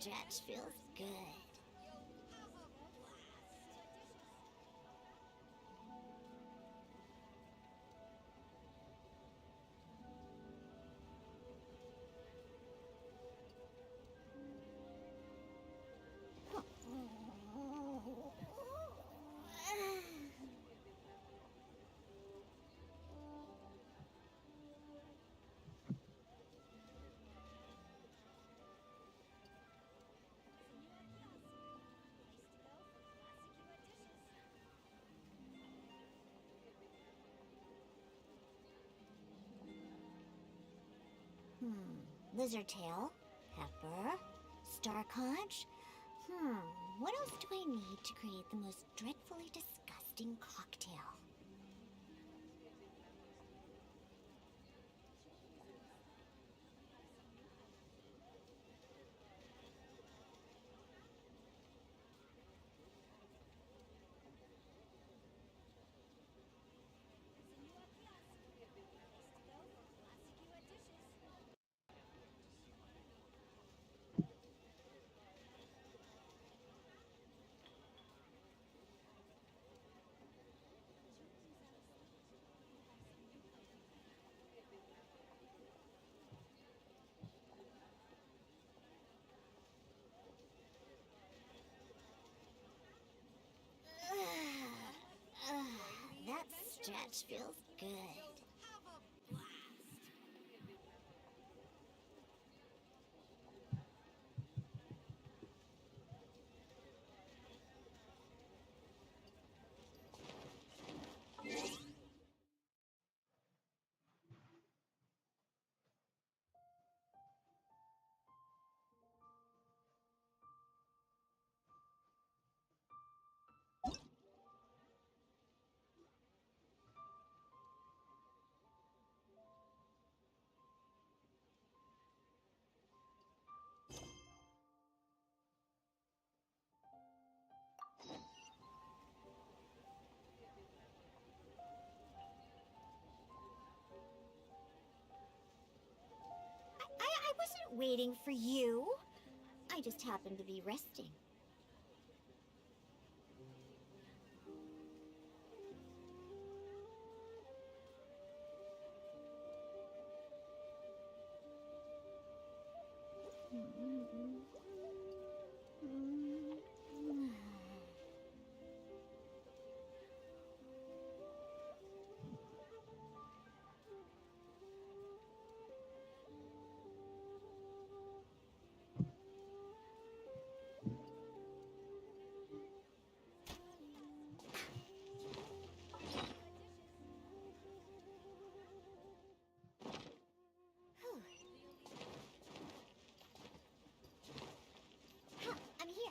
stretch feels good. Lizard tail, pepper, star conch. What else do I need to create the most dreadfully disgusting cocktail? That stretch feels good. I wasn't waiting for you. I just happened to be resting. I'm here.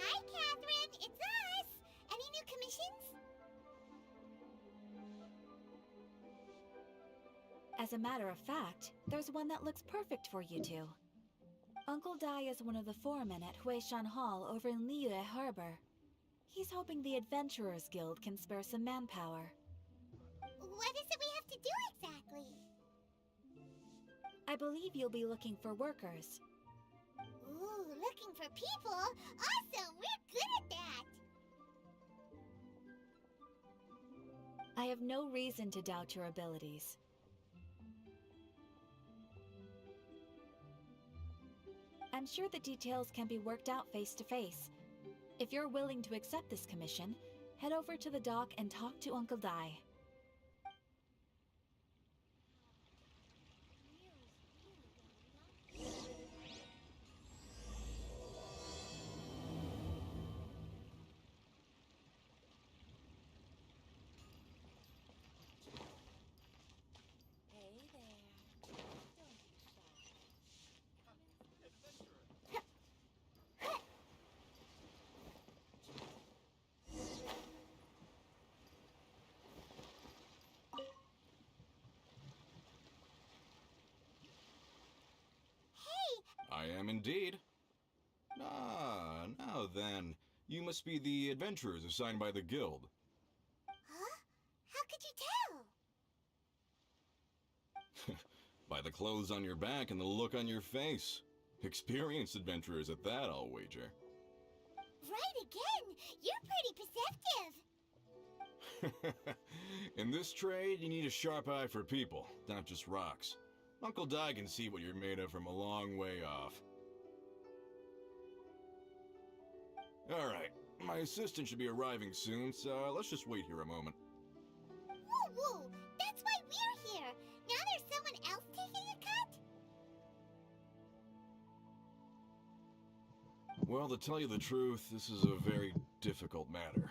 Hi, Catherine. It's us. Any new commissions? As a matter of fact, there's one that looks perfect for you two. Uncle Dai is one of the foremen at Huishan Hall over in Liyue Harbor. He's hoping the Adventurers Guild can spare some manpower. What is it we have to do exactly? I believe you'll be looking for workers. Ooh, looking for people? Awesome! We're good at that! I have no reason to doubt your abilities. I'm sure the details can be worked out face to face. If you're willing to accept this commission, head over to the dock and talk to Uncle Dai. I am indeed. Ah, now then. You must be the adventurers assigned by the guild. Huh? How could you tell? By the clothes on your back and the look on your face. Experienced adventurers at that, I'll wager. Right again! You're pretty perceptive! In this trade, you need a sharp eye for people, not just rocks. Uncle Dai can see what you're made of from a long way off. Alright, my assistant should be arriving soon, so let's just wait here a moment. Woo woo! That's why we're here! Now there's someone else taking a cut? Well, to tell you the truth, this is a very difficult matter.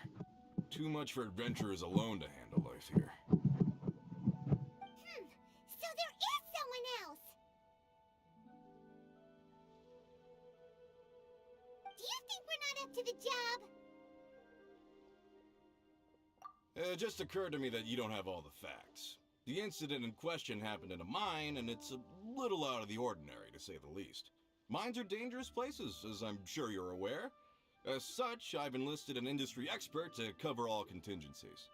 Too much for adventurers alone to handle life here. So there is someone else! Do you think we're not up to the job? It just occurred to me that you don't have all the facts. The incident in question happened in a mine, and it's a little out of the ordinary, to say the least. Mines are dangerous places, as I'm sure you're aware. As such, I've enlisted an industry expert to cover all contingencies.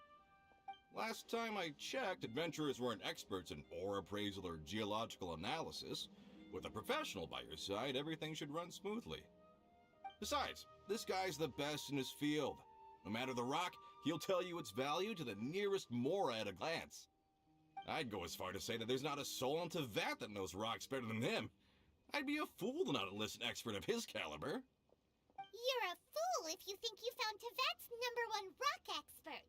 Last time I checked, adventurers weren't experts in ore appraisal or geological analysis. With a professional by your side, everything should run smoothly. Besides, this guy's the best in his field. No matter the rock, he'll tell you its value to the nearest mora at a glance. I'd go as far to say that there's not a soul on Teyvat that knows rocks better than him. I'd be a fool to not enlist an expert of his caliber. You're a fool if you think you found Teyvat's #1 rock expert.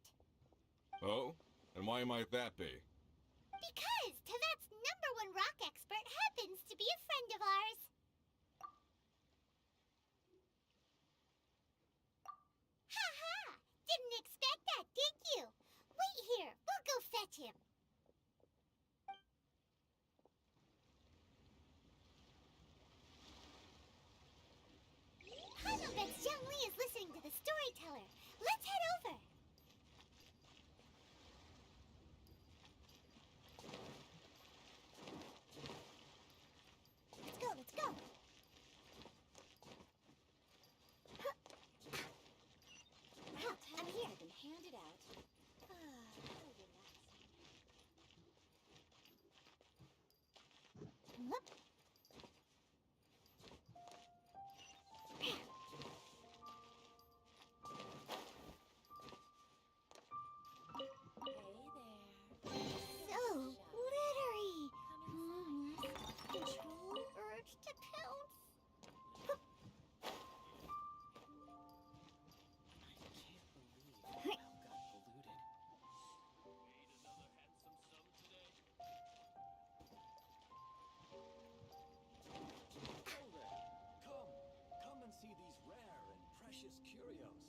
Oh? And why might that be? Because Teyvat's #1 rock expert happens to be a friend of ours. Ha! Didn't expect that, did you? Wait here, we'll go fetch him. Hano bets Zhongli is listening to the storyteller. Let's head over. Let's go. I'm here. And hand it out. Whoop. So glittery. Control urge to pounce. Come and see these rare and precious curios.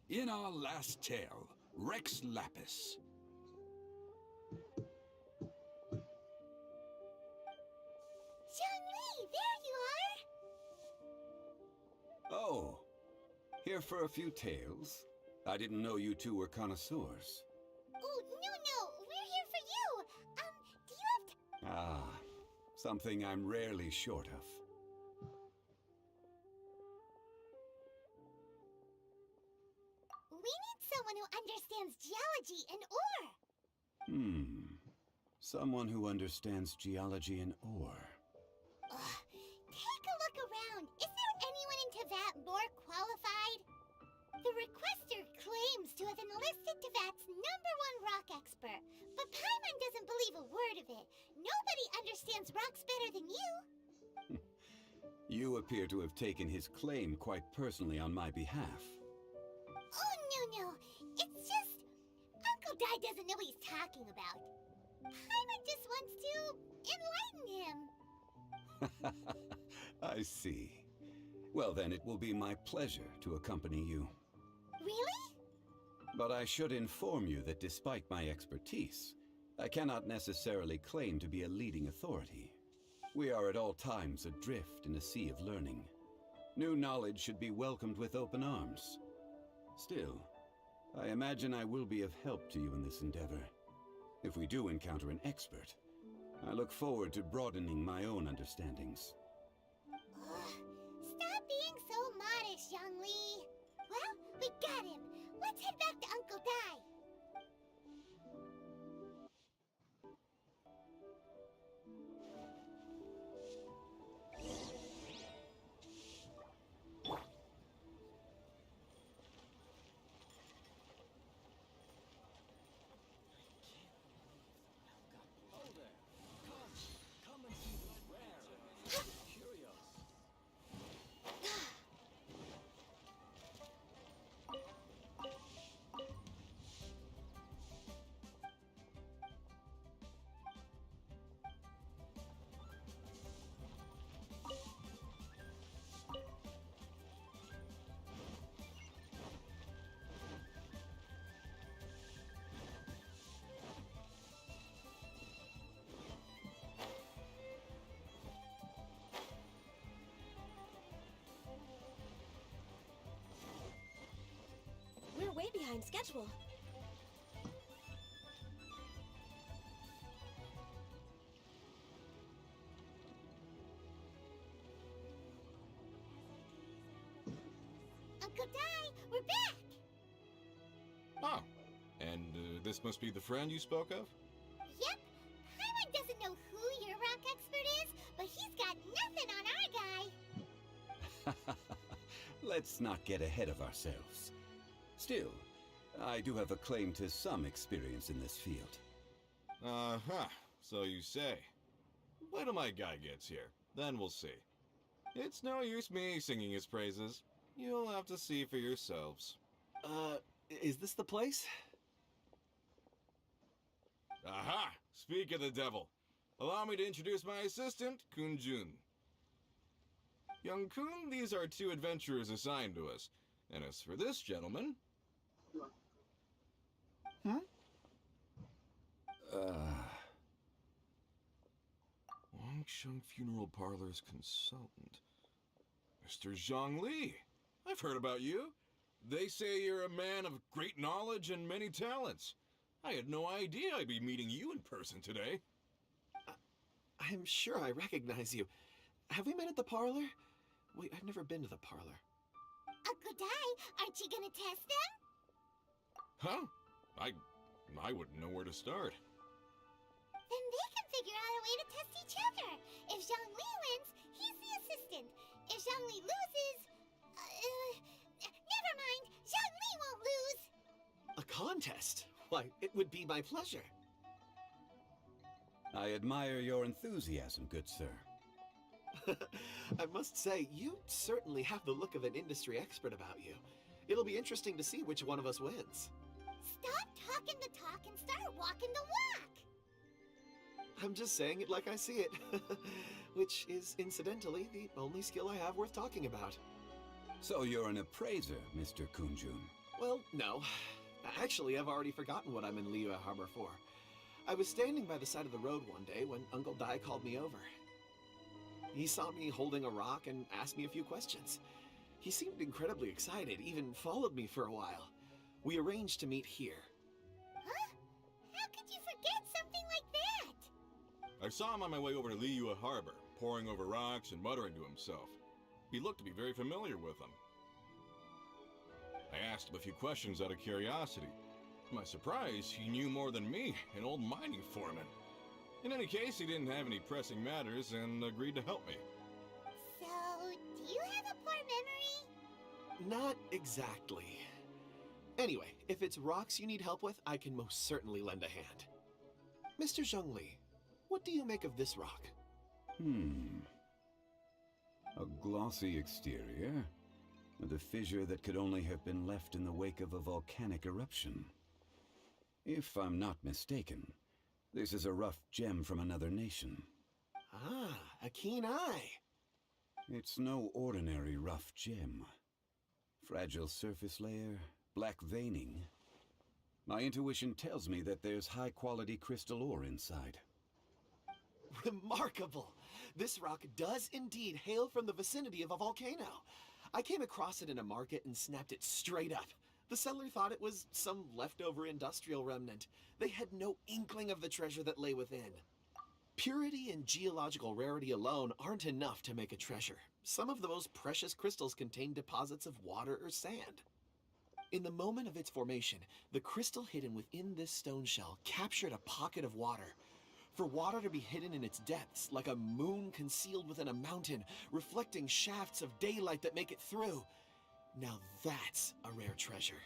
In our last tale, Rex Lapis. Zhongli, there you are! Oh, here for a few tales? I didn't know you two were connoisseurs. Oh, no, we're here for you! Do you have Ah, something I'm rarely short of. We need someone who understands geology and ore. Someone who understands geology and ore. Ugh. Take a look around. Is there anyone in Teyvat more qualified? The requester claims to have enlisted Teyvat's #1 rock expert, but Paimon doesn't believe a word of it. Nobody understands rocks better than you. You appear to have taken his claim quite personally on my behalf. Oh, no. It's just... Uncle Dai doesn't know what he's talking about. Paimon just wants to enlighten him. I see. Well then, it will be my pleasure to accompany you. Really? But I should inform you that despite my expertise, I cannot necessarily claim to be a leading authority. We are at all times adrift in a sea of learning. New knowledge should be welcomed with open arms. Still, I imagine I will be of help to you in this endeavor. If we do encounter an expert, I look forward to broadening my own understandings. Stop being so modest, Zhongli. Well, we got him. Let's head back to Uncle Dai. Oh there. Come and see these rare and precious curios. We're way behind schedule. Uncle Dai, we're back! Oh, and this must be the friend you spoke of? Yep. Paimon doesn't know who your rock expert is, but he's got nothing on our guy. Let's not get ahead of ourselves. Still, I do have a claim to some experience in this field. Uh-huh, so you say. Wait till my guy gets here, then we'll see. It's no use me singing his praises. You'll have to see for yourselves. Is this the place? Aha! Speak of the devil. Allow me to introduce my assistant, Kun Jun. Young Kun, these are 2 adventurers assigned to us. And as for this gentleman... Wangsheng Funeral Parlor's consultant. Mr. Zhongli. I've heard about you. They say you're a man of great knowledge and many talents. I had no idea I'd be meeting you in person today. I'm sure I recognize you. Have we met at the parlor? Wait, I've never been to the parlor. Uncle Dai, aren't you gonna test them? Huh? I wouldn't know where to start. Then they can figure out a way to test each other. If Zhongli wins, he's the assistant. If Zhongli loses... never mind. Zhongli won't lose. A contest? Why, it would be my pleasure. I admire your enthusiasm, good sir. I must say, you certainly have the look of an industry expert about you. It'll be interesting to see which one of us wins. Stop talking the talk and start walking the walk. I'm just saying it like I see it. Which is, incidentally, the only skill I have worth talking about. So you're an appraiser, Mr. Kunjun. Well, no. Actually, I've already forgotten what I'm in Liyue Harbor for. I was standing by the side of the road one day when Uncle Dai called me over. He saw me holding a rock and asked me a few questions. He seemed incredibly excited, even followed me for a while. We arranged to meet here. Huh? How could you forget something like that? I've saw him on my way over to Liyue Harbor, poring over rocks and muttering to himself. He looked to be very familiar with them. I asked him a few questions out of curiosity. To my surprise, he knew more than me, an old mining foreman. In any case, he didn't have any pressing matters and agreed to help me. So, do you have a poor memory? Not exactly. Anyway, if it's rocks you need help with, I can most certainly lend a hand. Mr. Zhongli, what do you make of this rock? A glossy exterior, with a fissure that could only have been left in the wake of a volcanic eruption. If I'm not mistaken, this is a rough gem from another nation. Ah, a keen eye. It's no ordinary rough gem. Fragile surface layer, black veining. My intuition tells me that there's high-quality crystal ore inside. Remarkable! This rock does indeed hail from the vicinity of a volcano. I came across it in a market and snapped it straight up. The seller thought it was some leftover industrial remnant. They had no inkling of the treasure that lay within. Purity and geological rarity alone aren't enough to make a treasure. Some of the most precious crystals contain deposits of water or sand. In the moment of its formation, the crystal hidden within this stone shell captured a pocket of water. For water to be hidden in its depths, like a moon concealed within a mountain, reflecting shafts of daylight that make it through. Now that's a rare treasure.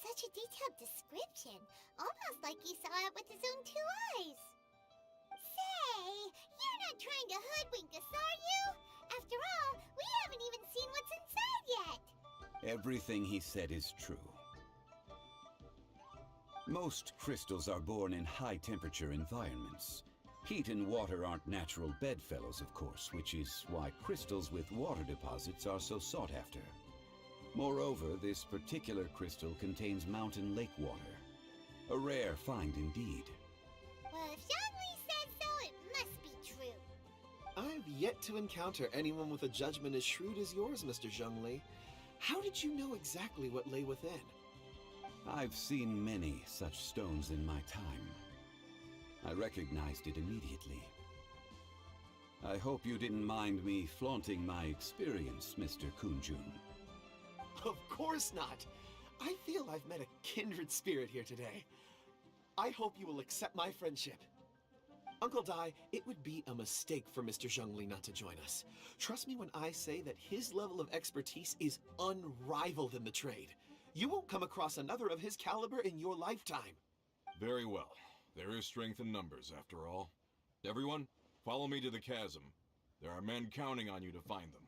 Such a detailed description, almost like he saw it with his own 2 eyes. Say, you're not trying to hoodwink us, are you? After all, we haven't even seen what's inside yet. Everything he said is true. Most crystals are born in high-temperature environments. Heat and water aren't natural bedfellows, of course, which is why crystals with water deposits are so sought after. Moreover, this particular crystal contains mountain lake water. A rare find indeed. Well, if Zhongli says so, it must be true. I've yet to encounter anyone with a judgment as shrewd as yours, Mr. Zhongli. How did you know exactly what lay within? I've seen many such stones in my time. I recognized it immediately. I hope you didn't mind me flaunting my experience, Mr. Kunjun. Of course not. I feel I've met a kindred spirit here today. I hope you will accept my friendship. Uncle Dai, it would be a mistake for Mr. Zhongli not to join us. Trust me when I say that his level of expertise is unrivaled in the trade. You won't come across another of his caliber in your lifetime. Very well. There is strength in numbers, after all. Everyone, follow me to the chasm. There are men counting on you to find them.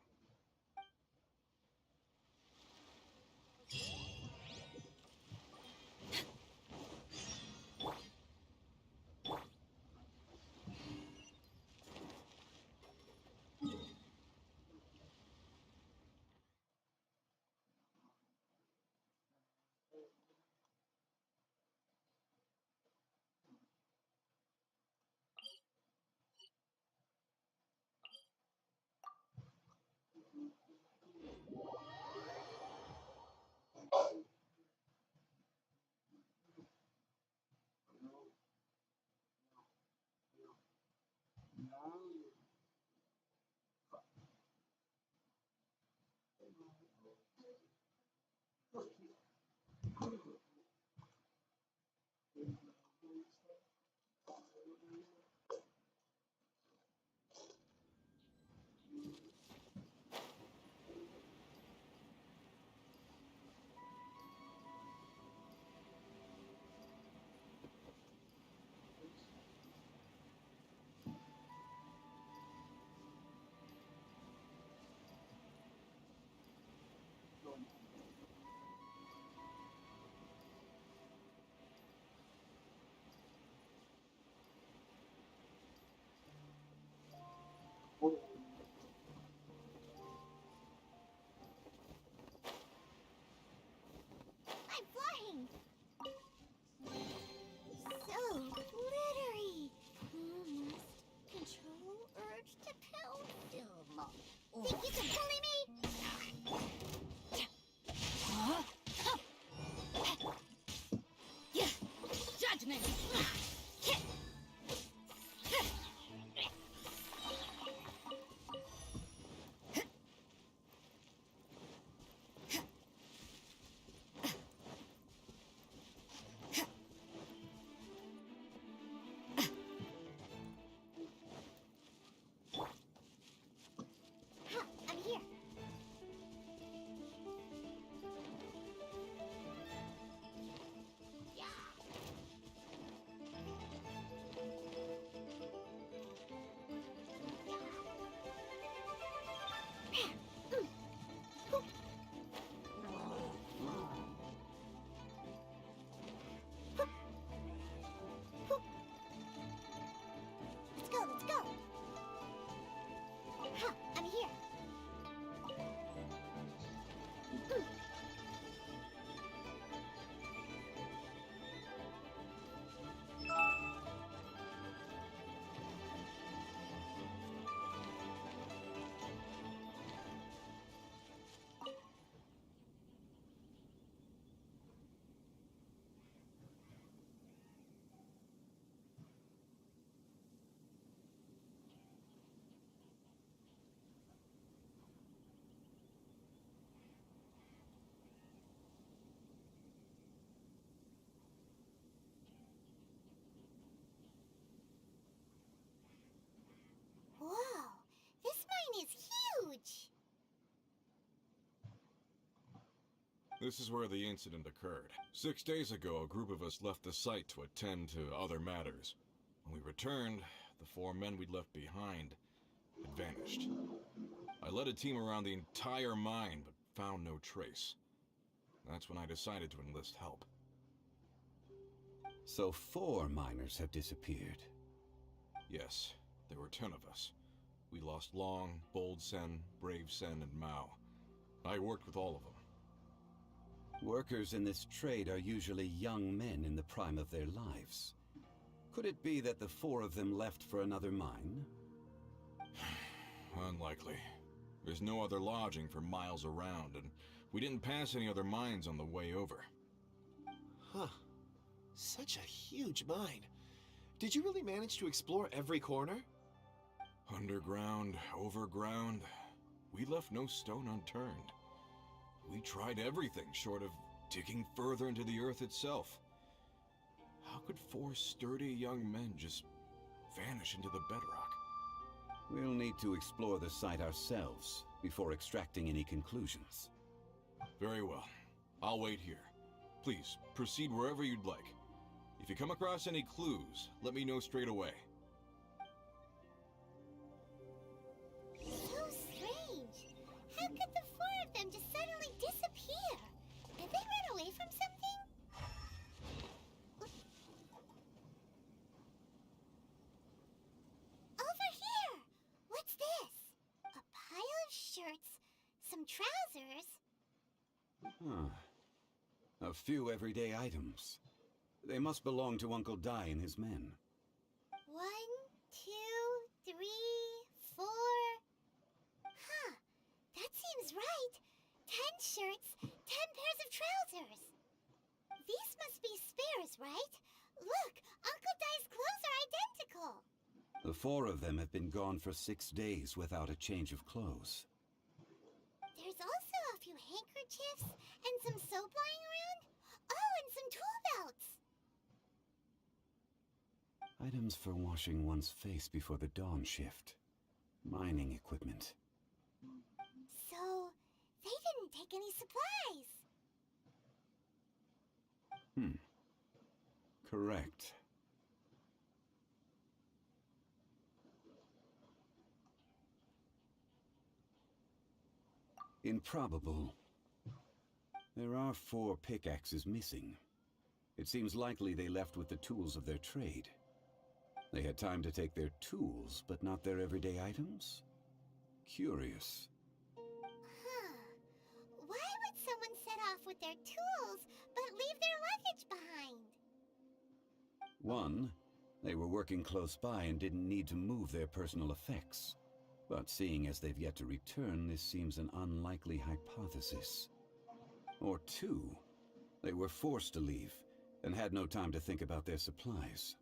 This is where the incident occurred. 6 days ago, a group of us left the site to attend to other matters. When we returned, the 4 men we'd left behind had vanished. I led a team around the entire mine, but found no trace. That's when I decided to enlist help. So 4 miners have disappeared. Yes, there were 10 of us. We lost Long, Bold Sen, Brave Sen, and Mao. I worked with all of them. Workers in this trade are usually young men in the prime of their lives. Could it be that the 4 of them left for another mine? Unlikely. There's no other lodging for miles around, and we didn't pass any other mines on the way over. Huh. Such a huge mine. Did you really manage to explore every corner? Underground, overground, we left no stone unturned. We tried everything short of digging further into the earth itself. How could 4 sturdy young men just vanish into the bedrock? We'll need to explore the site ourselves before extracting any conclusions. Very well. I'll wait here. Please, proceed wherever you'd like. If you come across any clues, let me know straight away. So strange. How could the 4 of them just suddenly disappear? Did they run away from something? Over here! What's this? A pile of shirts, some trousers. Huh. A few everyday items. They must belong to Uncle Dai and his men. 1, 2, 3, 4. Huh. That seems right. 10 shirts, 10 pairs of trousers. These must be spares, right? Look, Uncle Dai's clothes are identical. The 4 of them have been gone for 6 days without a change of clothes. There's also a few handkerchiefs and some soap lying around. Oh, and some tool belts. Items for washing one's face before the dawn shift. Mining equipment. So, they didn't take any supplies. Correct. Improbable. There are 4 pickaxes missing. It seems likely they left with the tools of their trade. They had time to take their tools, but not their everyday items? Curious. Huh. Why would someone set off with their tools, but leave their luggage behind? 1, they were working close by and didn't need to move their personal effects. But seeing as they've yet to return, this seems an unlikely hypothesis. Or 2, they were forced to leave and had no time to think about their supplies.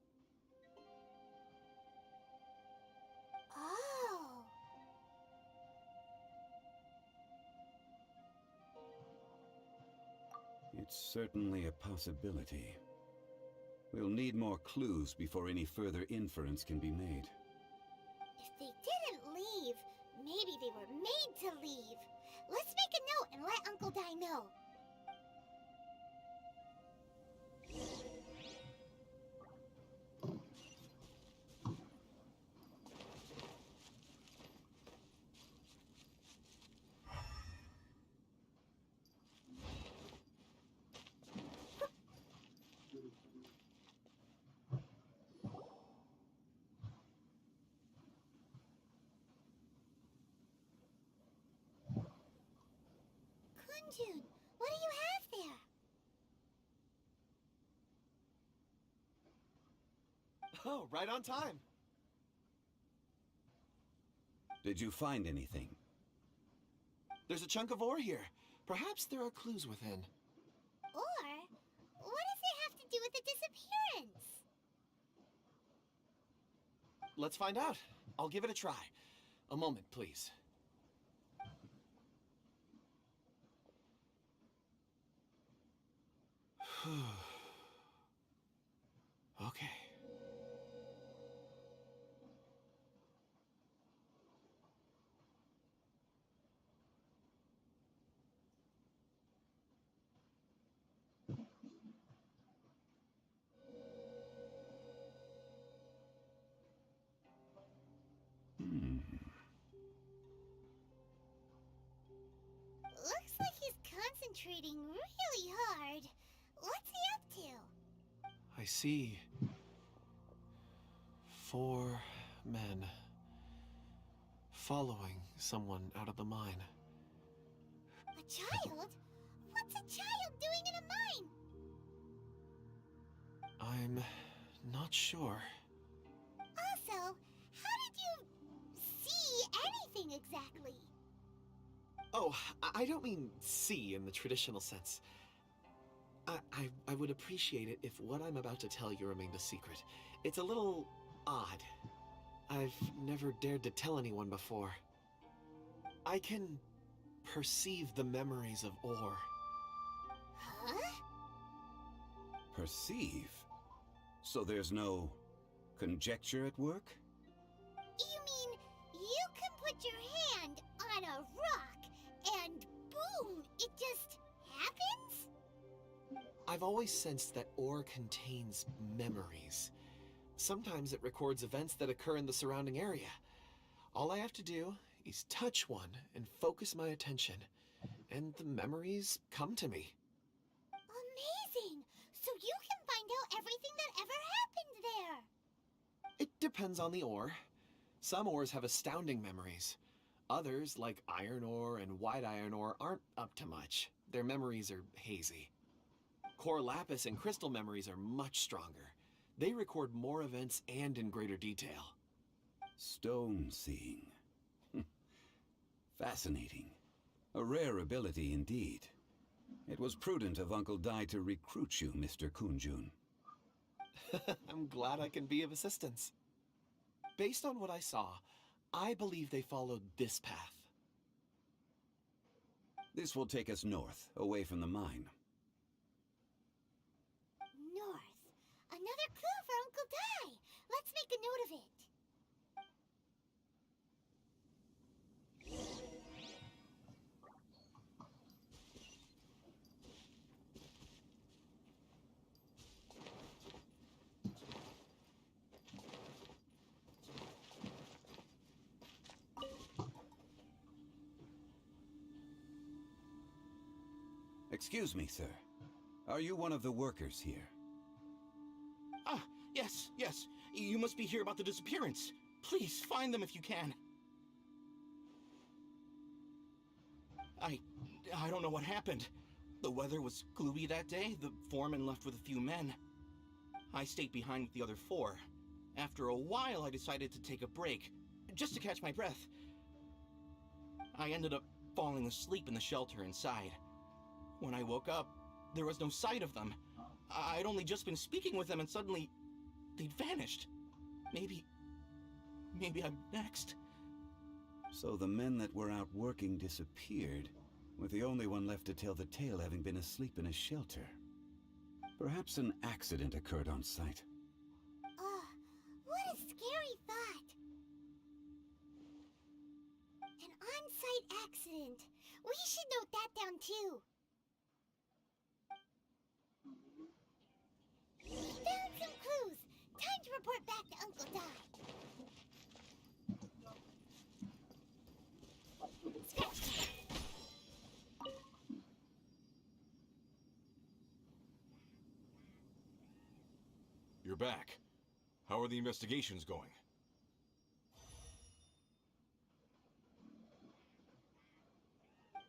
Oh. It's certainly a possibility. We'll need more clues before any further inference can be made. If they didn't leave, maybe they were made to leave. Let's make a note and let Uncle Dai know. Kunjun, what do you have there? Oh, right on time. Did you find anything? There's a chunk of ore here. Perhaps there are clues within. Or, what does it have to do with the disappearance? Let's find out. I'll give it a try. A moment, please. Okay. concentrating really hard. What's he up to? I see 4 men following someone out of the mine. A child? What's a child doing in a mine? I'm not sure. Also, how did you see anything exactly? Oh, I don't mean see in the traditional sense. I would appreciate it if what I'm about to tell you remained a secret. It's a little odd. I've never dared to tell anyone before. I can perceive the memories of Or. Huh? Perceive? So there's no conjecture at work? You mean you can put your hand on a rock and boom, it just happens? I've always sensed that Or contains memories. Sometimes it records events that occur in the surrounding area. All I have to do is touch one and focus my attention, and the memories come to me. Amazing! So you can find out everything that ever happened there. It depends on the ore. Some ores have astounding memories. Others, like iron ore and white iron ore, aren't up to much. Their memories are hazy. Core lapis and crystal memories are much stronger. They record more events and in greater detail. Stone seeing. Fascinating. A rare ability indeed. It was prudent of Uncle Dai to recruit you, Mr. Kunjun. I'm glad I can be of assistance. Based on what I saw, I believe they followed this path. This will take us north, away from the mine. North. Another clue for Uncle Dai. Let's make a note of it. Excuse me, sir. Are you one of the workers here? Ah, yes, yes. You must be here about the disappearance. Please, find them if you can. I don't know what happened. The weather was gloomy that day. The foreman left with a few men. I stayed behind with the other 4. After a while, I decided to take a break, just to catch my breath. I ended up falling asleep in the shelter inside. When I woke up, there was no sight of them. I'd only just been speaking with them and suddenly, they'd vanished. Maybe I'm next. So the men that were out working disappeared, with the only one left to tell the tale having been asleep in a shelter. Perhaps an accident occurred on site. What a scary thought. An on-site accident. We should note that down too. Found some clues. Time to report back to Uncle Dai. Scratch that. You're back. How are the investigations going?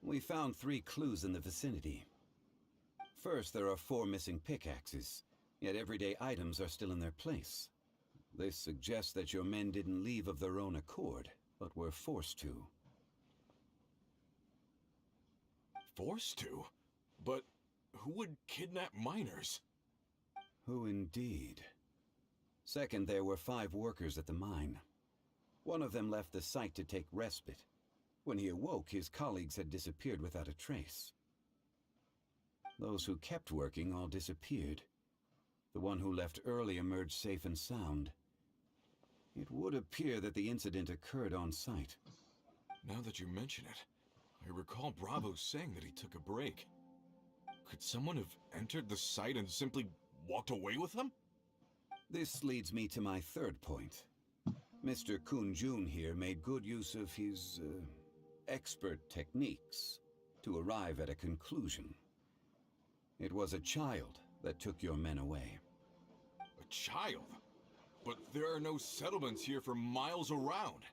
We found 3 clues in the vicinity. First, there are 4 missing pickaxes, yet everyday items are still in their place. This suggests that your men didn't leave of their own accord, but were forced to. Forced to? But who would kidnap miners? Who indeed? Second, there were 5 workers at the mine. One of them left the site to take respite. When he awoke, his colleagues had disappeared without a trace. Those who kept working all disappeared. The one who left early emerged safe and sound. It would appear that the incident occurred on site. Now that you mention it, I recall Bravo saying that he took a break. Could someone have entered the site and simply walked away with them? This leads me to my third point. Mr. Kunjun here made good use of his, expert techniques to arrive at a conclusion. It was a child that took your men away. A child? But there are no settlements here for miles around.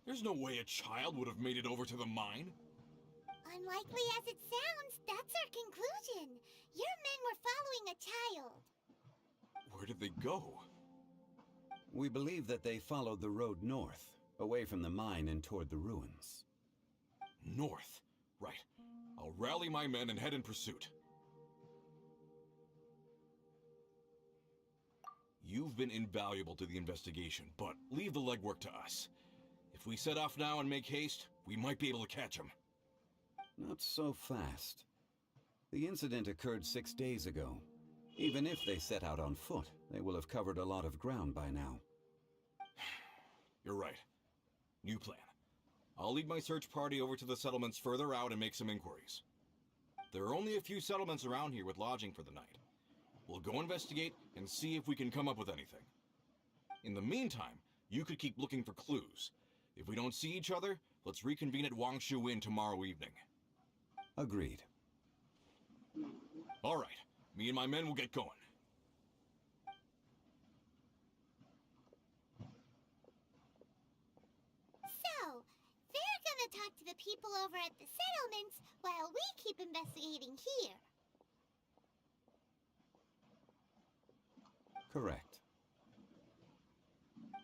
There's no way a child would have made it over to the mine. Unlikely as it sounds, that's our conclusion. Your men were following a child. Where did they go? We believe that they followed the road north, away from the mine and toward the ruins. North. Right. I'll rally my men and head in pursuit. You've been invaluable to the investigation, but leave the legwork to us. If we set off now and make haste, we might be able to catch them. Not so fast. The incident occurred 6 days ago. Even if they set out on foot, they will have covered a lot of ground by now. You're right. New plan. I'll lead my search party over to the settlements further out and make some inquiries. There are only a few settlements around here with lodging for the night. We'll go investigate and see if we can come up with anything. In the meantime, you could keep looking for clues. If we don't see each other, let's reconvene at Wangshu Inn tomorrow evening. Agreed. All right. Me and my men will get going. So, they're gonna talk to the people over at the settlements while we keep investigating here. Correct.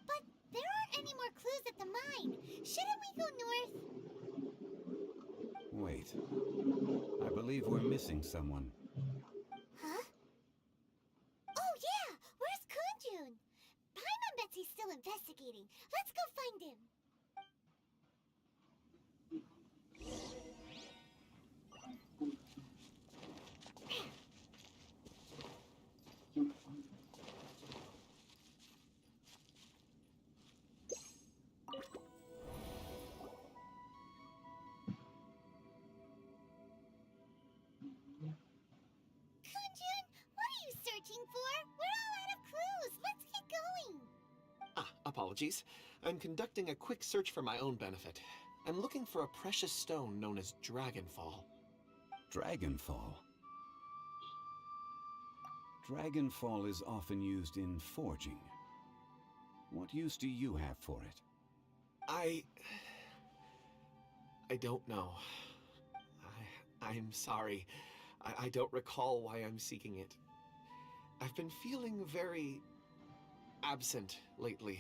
But there aren't any more clues at the mine. Shouldn't we go north? Wait. I believe we're missing someone. Huh? Oh yeah! Where's Kunjun? Paimon bets he's still investigating. Let's go find him. Kunjun, what are you searching for? We're all out of clues. Let's get going. Apologies. I'm conducting a quick search for my own benefit. I'm looking for a precious stone known as Dragonfall. Dragonfall? Dragonfall is often used in forging. What use do you have for it? I don't know. I'm sorry. I don't recall why I'm seeking it. I've been feeling very absent lately.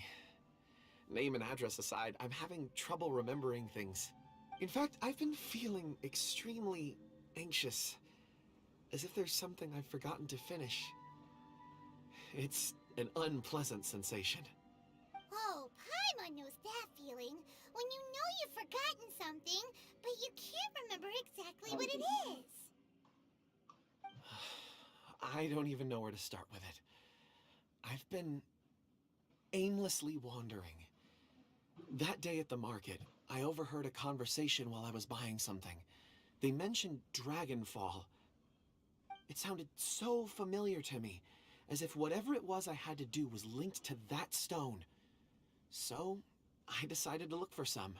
Name and address aside, I'm having trouble remembering things. In fact, I've been feeling extremely anxious, as if there's something I've forgotten to finish. It's an unpleasant sensation. Oh, Paimon knows that feeling. When you know you've forgotten something, but you can't remember exactly what it is. I don't even know where to start with it. I've been aimlessly wandering. That day at the market, I overheard a conversation while I was buying something. They mentioned Dragonfall. It sounded so familiar to me, as if whatever it was I had to do was linked to that stone. So, I decided to look for some.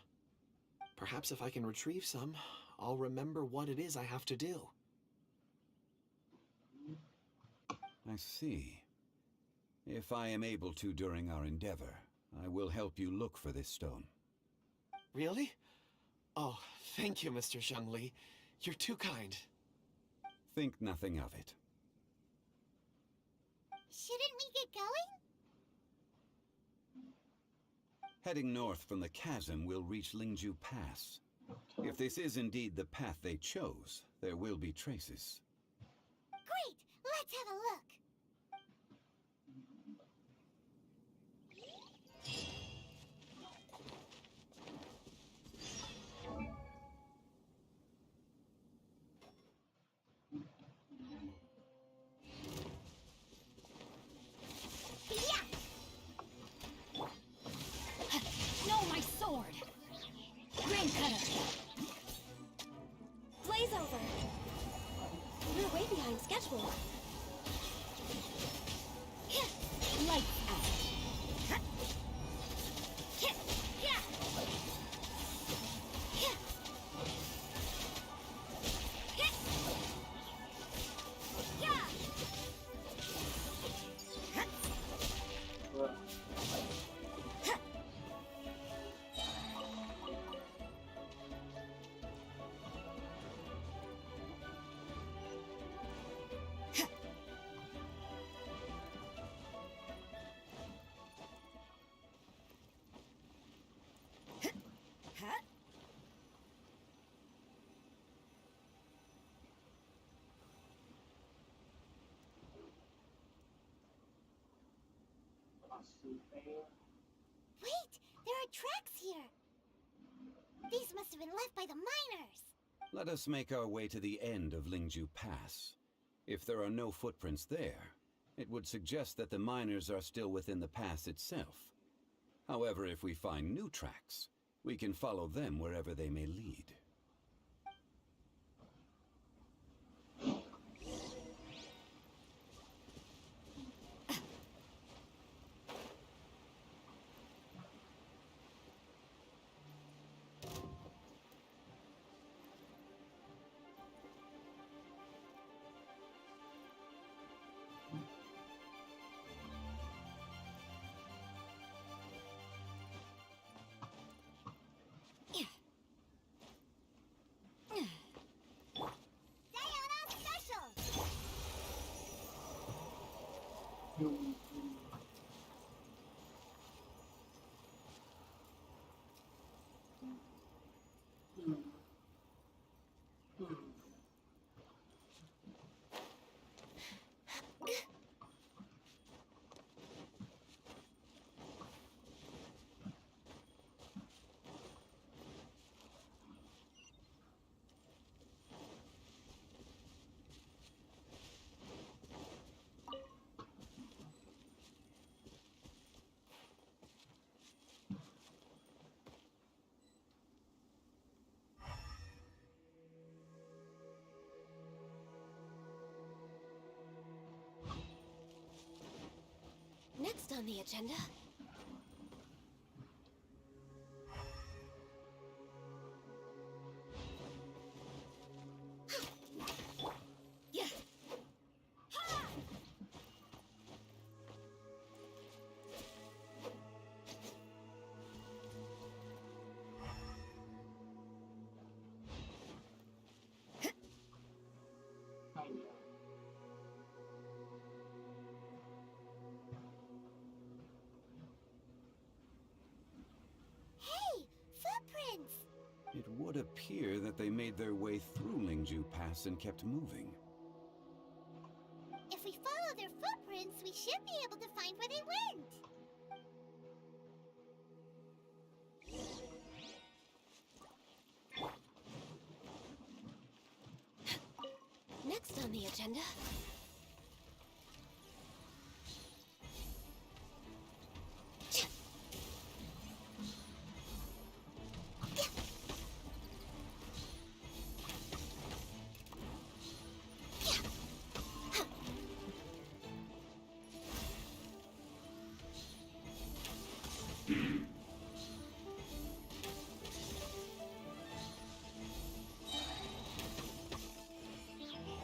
Perhaps if I can retrieve some, I'll remember what it is I have to do. I see. If I am able to during our endeavor, I will help you look for this stone. Really? Oh, thank you, Mr. Zhongli. You're too kind. Think nothing of it. Shouldn't we get going? Heading north from the chasm, we'll reach Lingju Pass. If this is indeed the path they chose, there will be traces. Great! Let's have a look. No, my sword! Grain cutter! Blaze over! Wait! There are tracks here! These must have been left by the miners! Let us make our way to the end of Lingju Pass. If there are no footprints there, it would suggest that the miners are still within the pass itself. However, if we find new tracks, we can follow them wherever they may lead. Diana Special! Next on the agenda. Yeah. Hey! Footprints! It would appear that they made their way through Lingju Pass and kept moving. If we follow their footprints, we should be able to find where they went! Next on the agenda.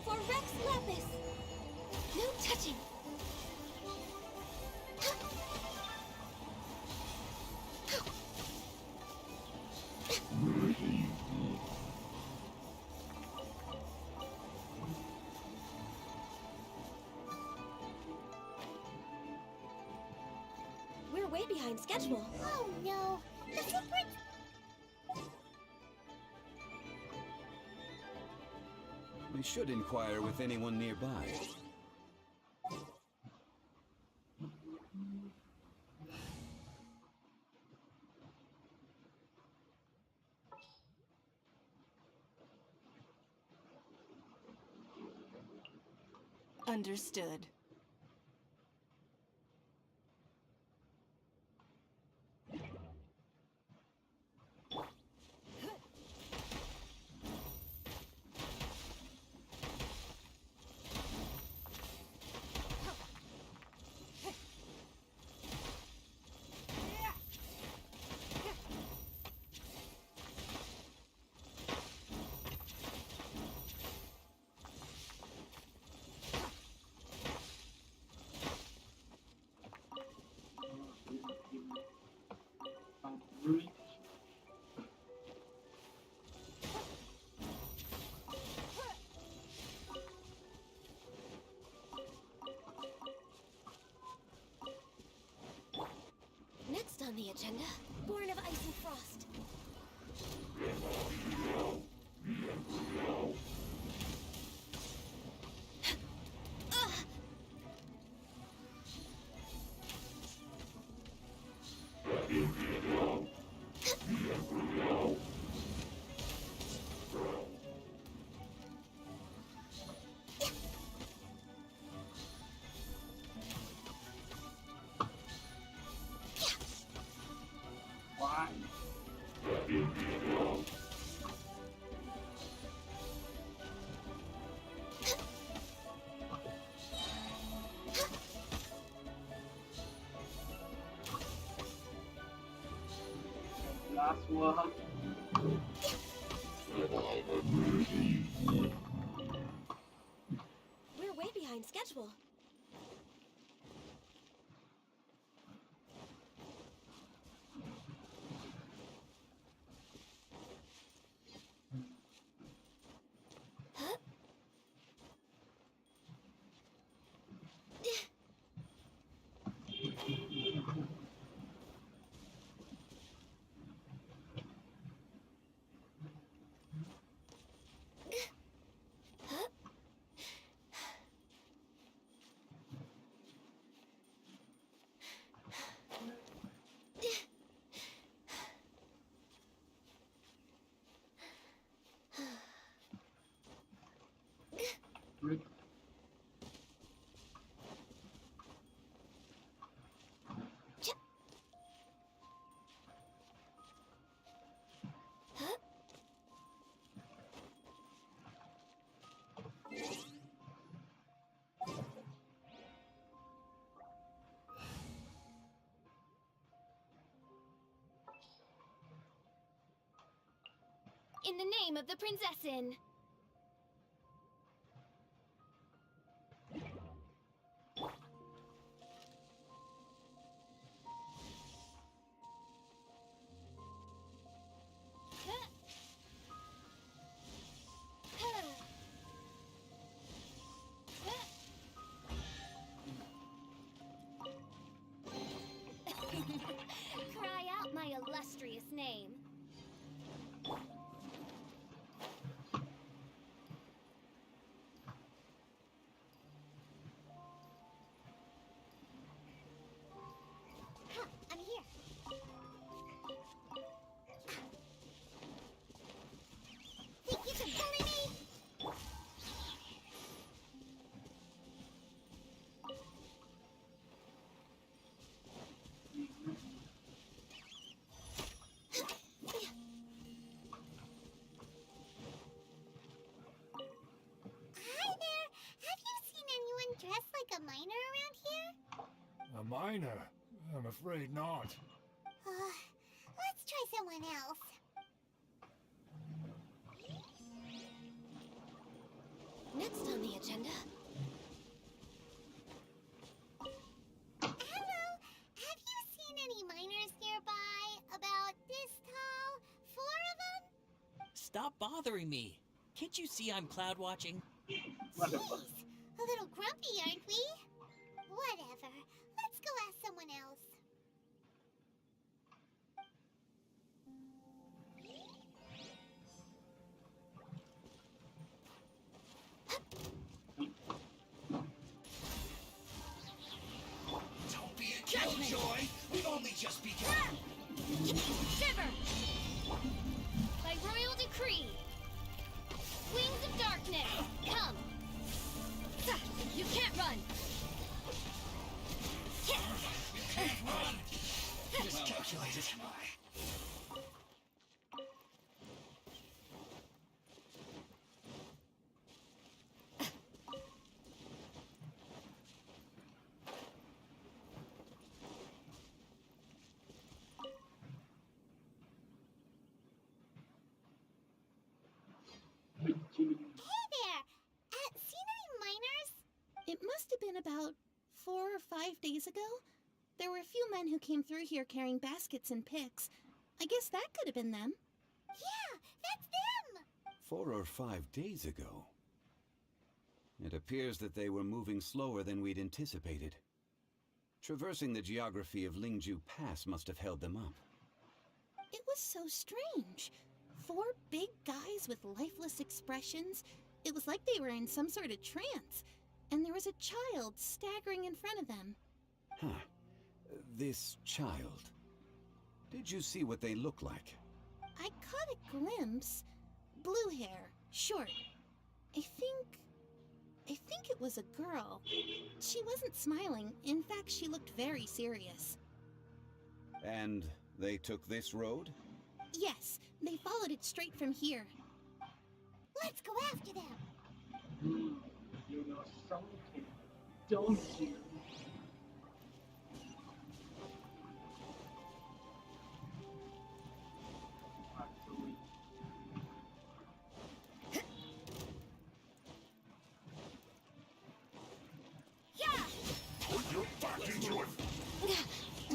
For Rex Lapis! No touching! We're way behind schedule. Oh no! The footprints... We should inquire with anyone nearby. Understood. Next on the agenda, Born of Ice and Frost. Last one. We're way behind schedule. In the name of the Prinzessin. Cry out my illustrious name. I'm here. Think you can bully me? Hi there. Have you seen anyone dressed like a miner around here? A miner? I'm afraid not. Let's try someone else. Next on the agenda, Hello. Have you seen any miners nearby? About this tall? 4 of them? Stop bothering me. Can't you see I'm cloud watching? Jeez. A little grumpy, aren't we? Whatever. Let's go ask someone else. Don't be a killjoy! We've only just begun! Shiver! By royal decree, Wings of Darkness, come! You can't run! Miscalculated. Hey there! Seen any miners? It must have been about 4 or 5 days ago. There were a few men who came through here carrying baskets and picks. I guess that could have been them. Yeah, that's them! 4 or 5 days ago. It appears that they were moving slower than we'd anticipated. Traversing the geography of Lingju Pass must have held them up. It was so strange. 4 big guys with lifeless expressions. It was like they were in some sort of trance. And there was a child staggering in front of them. Huh. This child. Did you see what they look like? I caught a glimpse. Blue hair, short. I think it was a girl. She wasn't smiling. In fact, she looked very serious. And they took this road? Yes, they followed it straight from here. Let's go after them. You know something, don't you?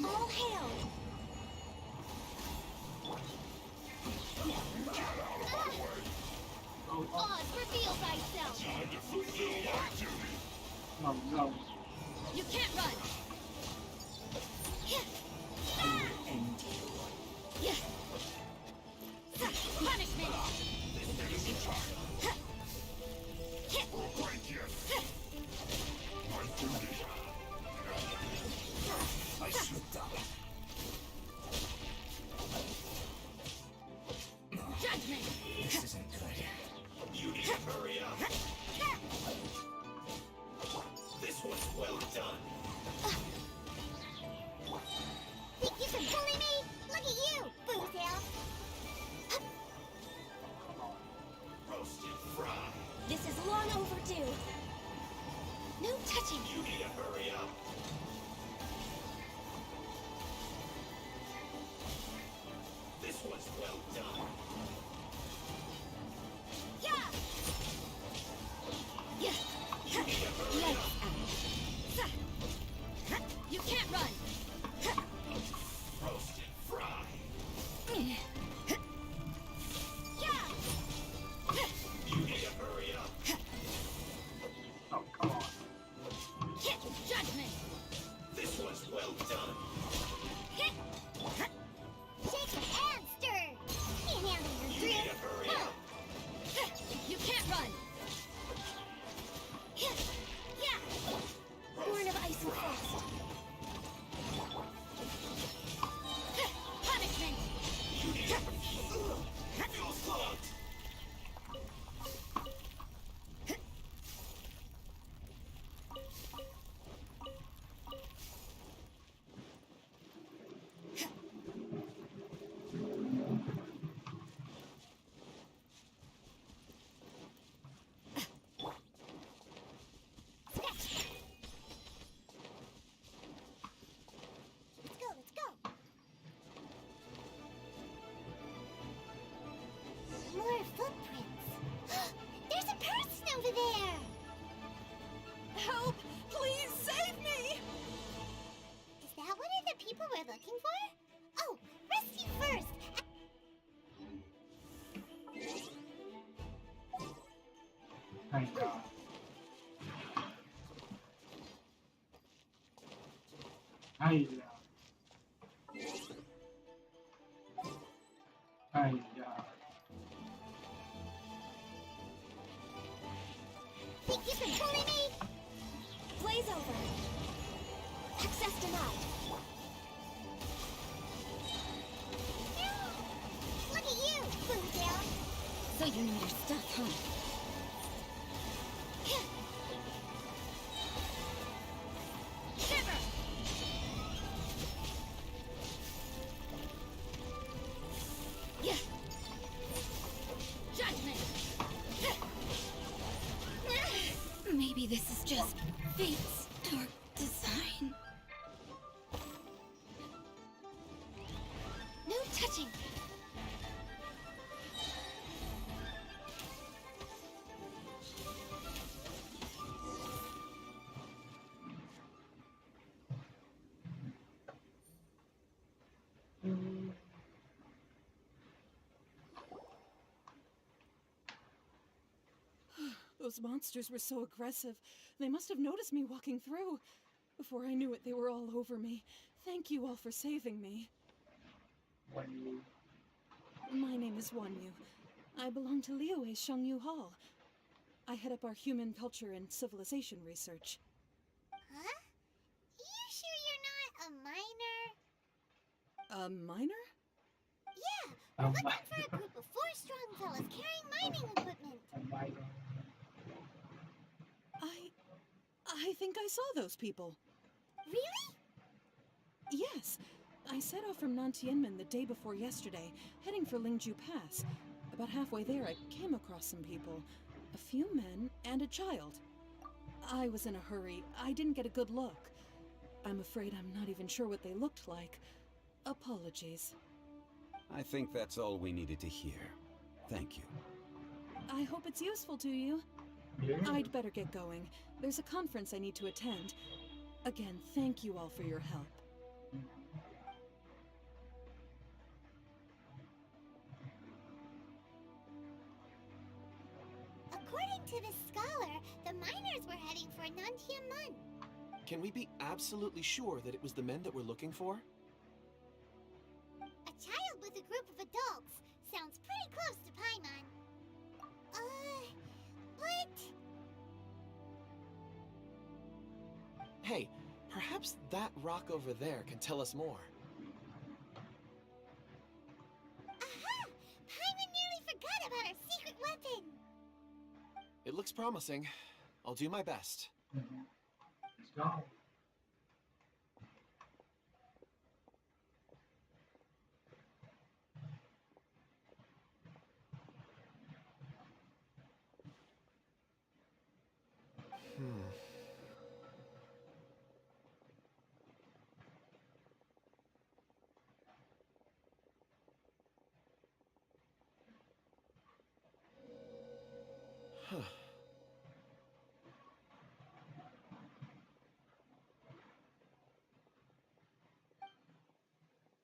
All hail! Oz, reveal thyself! No, no. You can't run! Punishment! Judgment! This isn't good. You need to hurry up. This one's well done. Think you can bully me? Look at you, Boozle! Roasted fry. This is long overdue. No touching. You need to hurry up. This one's well done. You can't run! Roasted fry. You need to hurry up. Oh, come on. Judgment! This one's well done. Shake and stir! Can't handle your You need drill! to hurry up. You can't run! Born of ice and frost. Punishment! You need to feel slugged. Let's go, let's go! More footprints! There's a person over there! Help! Please save me! Is that one of the people we're looking for? Oh, rescue first! Thank God. Ay, yeah. Ay, yeah. Think you can bully me? Blaze over. Access denied. Look at you, Boozle! So you need your stuff, huh? Shiver! Yeah. Judgment! Maybe this is just fate's dark design. No touching! Those monsters were so aggressive. They must have noticed me walking through. Before I knew it, they were all over me. Thank you all for saving me. My name is Wanyu. I belong to Liyue's Shangyu Hall. I head up our human culture and civilization research. Huh? You sure you're not a minor? A minor? Yeah, we're looking for a group of 4 strong fellas carrying mining equipment. I think I saw those people. Really? Yes. I set off from Nantianmen the day before yesterday, heading for Lingju Pass. About halfway there, I came across some people. A few men and a child. I was in a hurry. I didn't get a good look. I'm afraid I'm not even sure what they looked like. Apologies. I think that's all we needed to hear. Thank you. I hope it's useful to you. I'd better get going. There's a conference I need to attend. Again, thank you all for your help. According to the scholar, the miners were heading for Nantianmen. Can we be absolutely sure that it was the men that we're looking for? A child with a group of adults sounds pretty close to Paimon. But... Hey, perhaps that rock over there can tell us more. Aha! Paimon nearly forgot about our secret weapon! It looks promising. I'll do my best. Let's go.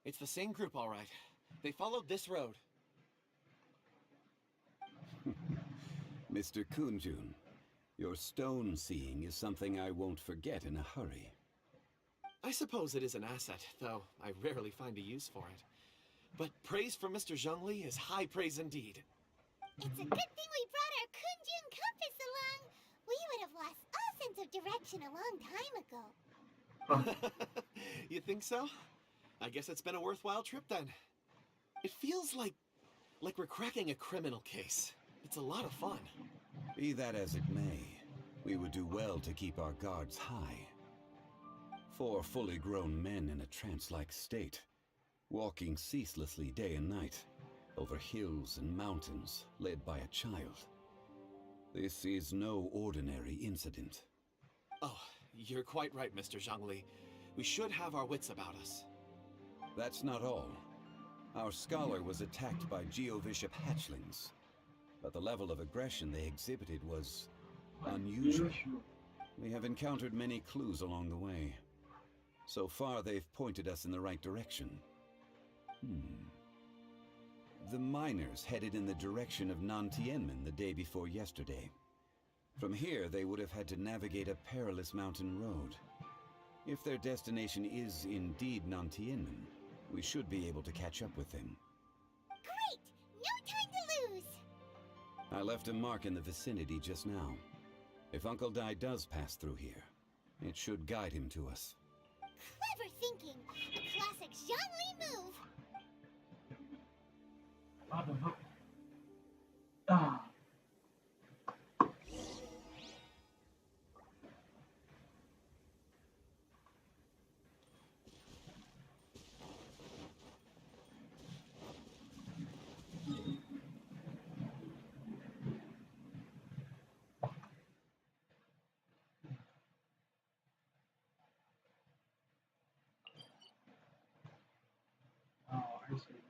It's the same group, all right. They followed this road. Mr. Kunjun, your stone seeing is something I won't forget in a hurry. I suppose it is an asset, though I rarely find a use for it. But praise from Mr. Zhongli is high praise indeed. It's a good thing we brought our Kunjun compass along. We would have lost all sense of direction a long time ago. You think so? I guess it's been a worthwhile trip then. It feels like we're cracking a criminal case. It's a lot of fun. Be that as it may, we would do well to keep our guards high. 4 fully grown men in a trance-like state, walking ceaselessly day and night, over hills and mountains, led by a child. This is no ordinary incident. Oh, you're quite right, Mr. Zhongli. We should have our wits about us. That's not all. Our scholar was attacked by Geovishap hatchlings, but the level of aggression they exhibited was unusual. We have encountered many clues along the way. So far, they've pointed us in the right direction. The miners headed in the direction of Nantianmen the day before yesterday. From here, they would have had to navigate a perilous mountain road. If their destination is indeed Nantianmen, we should be able to catch up with them. Great! No time to lose! I left a mark in the vicinity just now. If Uncle Dai does pass through here, it should guide him to us. Clever thinking! A classic Zhongli move! Ah. Oh, I see.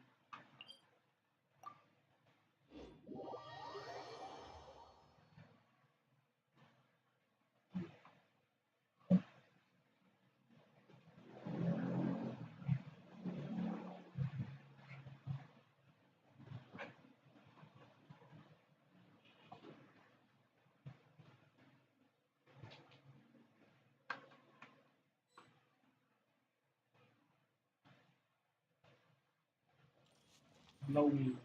Slowly.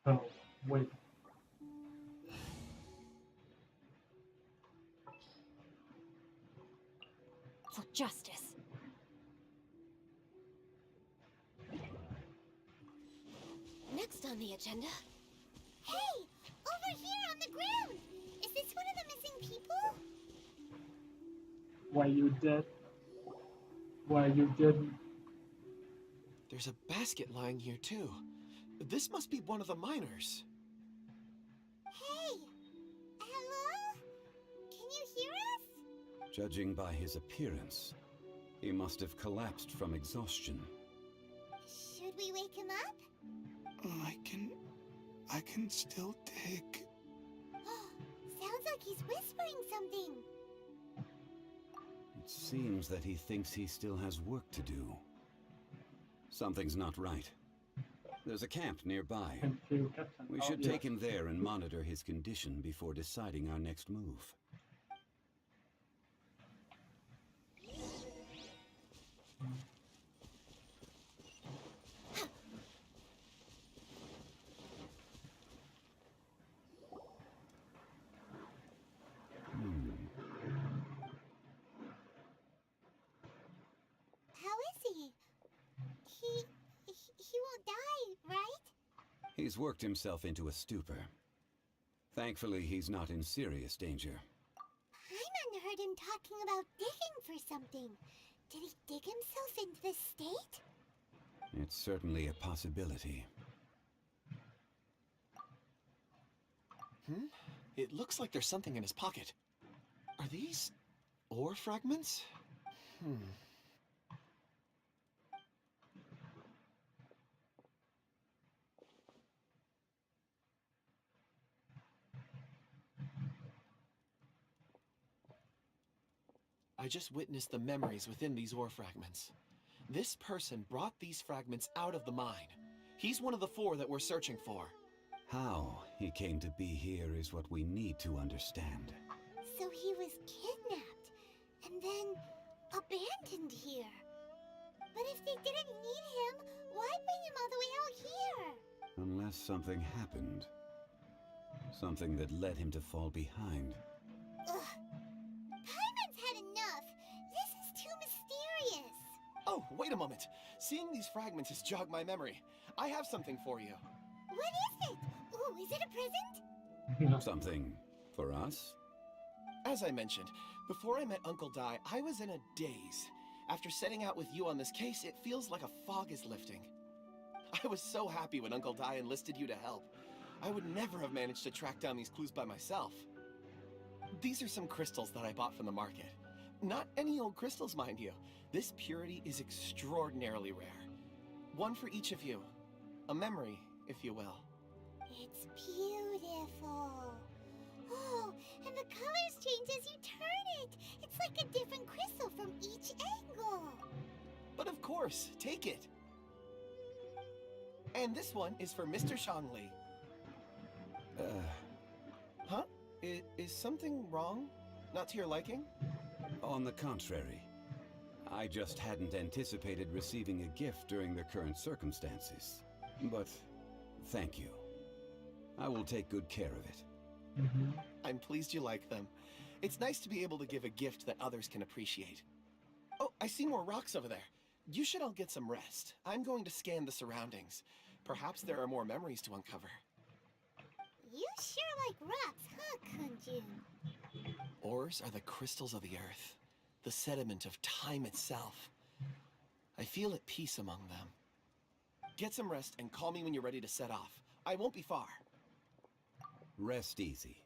Oh, wait. For justice. Next on the agenda. Hey! Over here on the ground! Is this one of the missing people? Why you dead? Why you didn't? There's a basket lying here, too. This must be one of the miners. Hey! Hello? Can you hear us? Judging by his appearance, he must have collapsed from exhaustion. Should we wake him up? I can still dig. Sounds like he's whispering something. It seems that he thinks he still has work to do. Something's not right. There's a camp nearby. And few captain. We Oh, should yes. take him there and monitor his condition before deciding our next move. How is he? He won't die, right? He's worked himself into a stupor. Thankfully, he's not in serious danger. Paimon heard him talking about digging for something. Did he dig himself into this state? It's certainly a possibility. It looks like there's something in his pocket. Are these ore fragments? I just witnessed the memories within these ore fragments. This person brought these fragments out of the mine. He's one of the 4 that we're searching for. How he came to be here is what we need to understand. So he was kidnapped and then abandoned here. But if they didn't need him, why bring him all the way out here? Unless something happened. Something that led him to fall behind. Ugh. Paimon's had enough. This is too mysterious. Oh, wait a moment. Seeing these fragments has jogged my memory. I have something for you. What is it? Ooh, is it a present? Something for us? As I mentioned, before I met Uncle Dai, I was in a daze. After setting out with you on this case, it feels like a fog is lifting. I was so happy when Uncle Dai enlisted you to help. I would never have managed to track down these clues by myself. These are some crystals that I bought from the market. Not any old crystals, mind you. This purity is extraordinarily rare. One for each of you. A memory, if you will. It's beautiful. Oh, and the colors change as you turn it. It's like a different crystal from each angle. But of course, take it. And this one is for Mr. Zhongli. Huh? Is something wrong? Not to your liking? On the contrary. I just hadn't anticipated receiving a gift during the current circumstances. But thank you. I will take good care of it. I'm pleased you like them. It's nice to be able to give a gift that others can appreciate. Oh, I see more rocks over there. You should all get some rest. I'm going to scan the surroundings. Perhaps there are more memories to uncover. You sure like rocks, huh, Kunjun? Ores are the crystals of the earth, the sediment of time itself. I feel at peace among them. Get some rest and call me when you're ready to set off. I won't be far. Rest easy.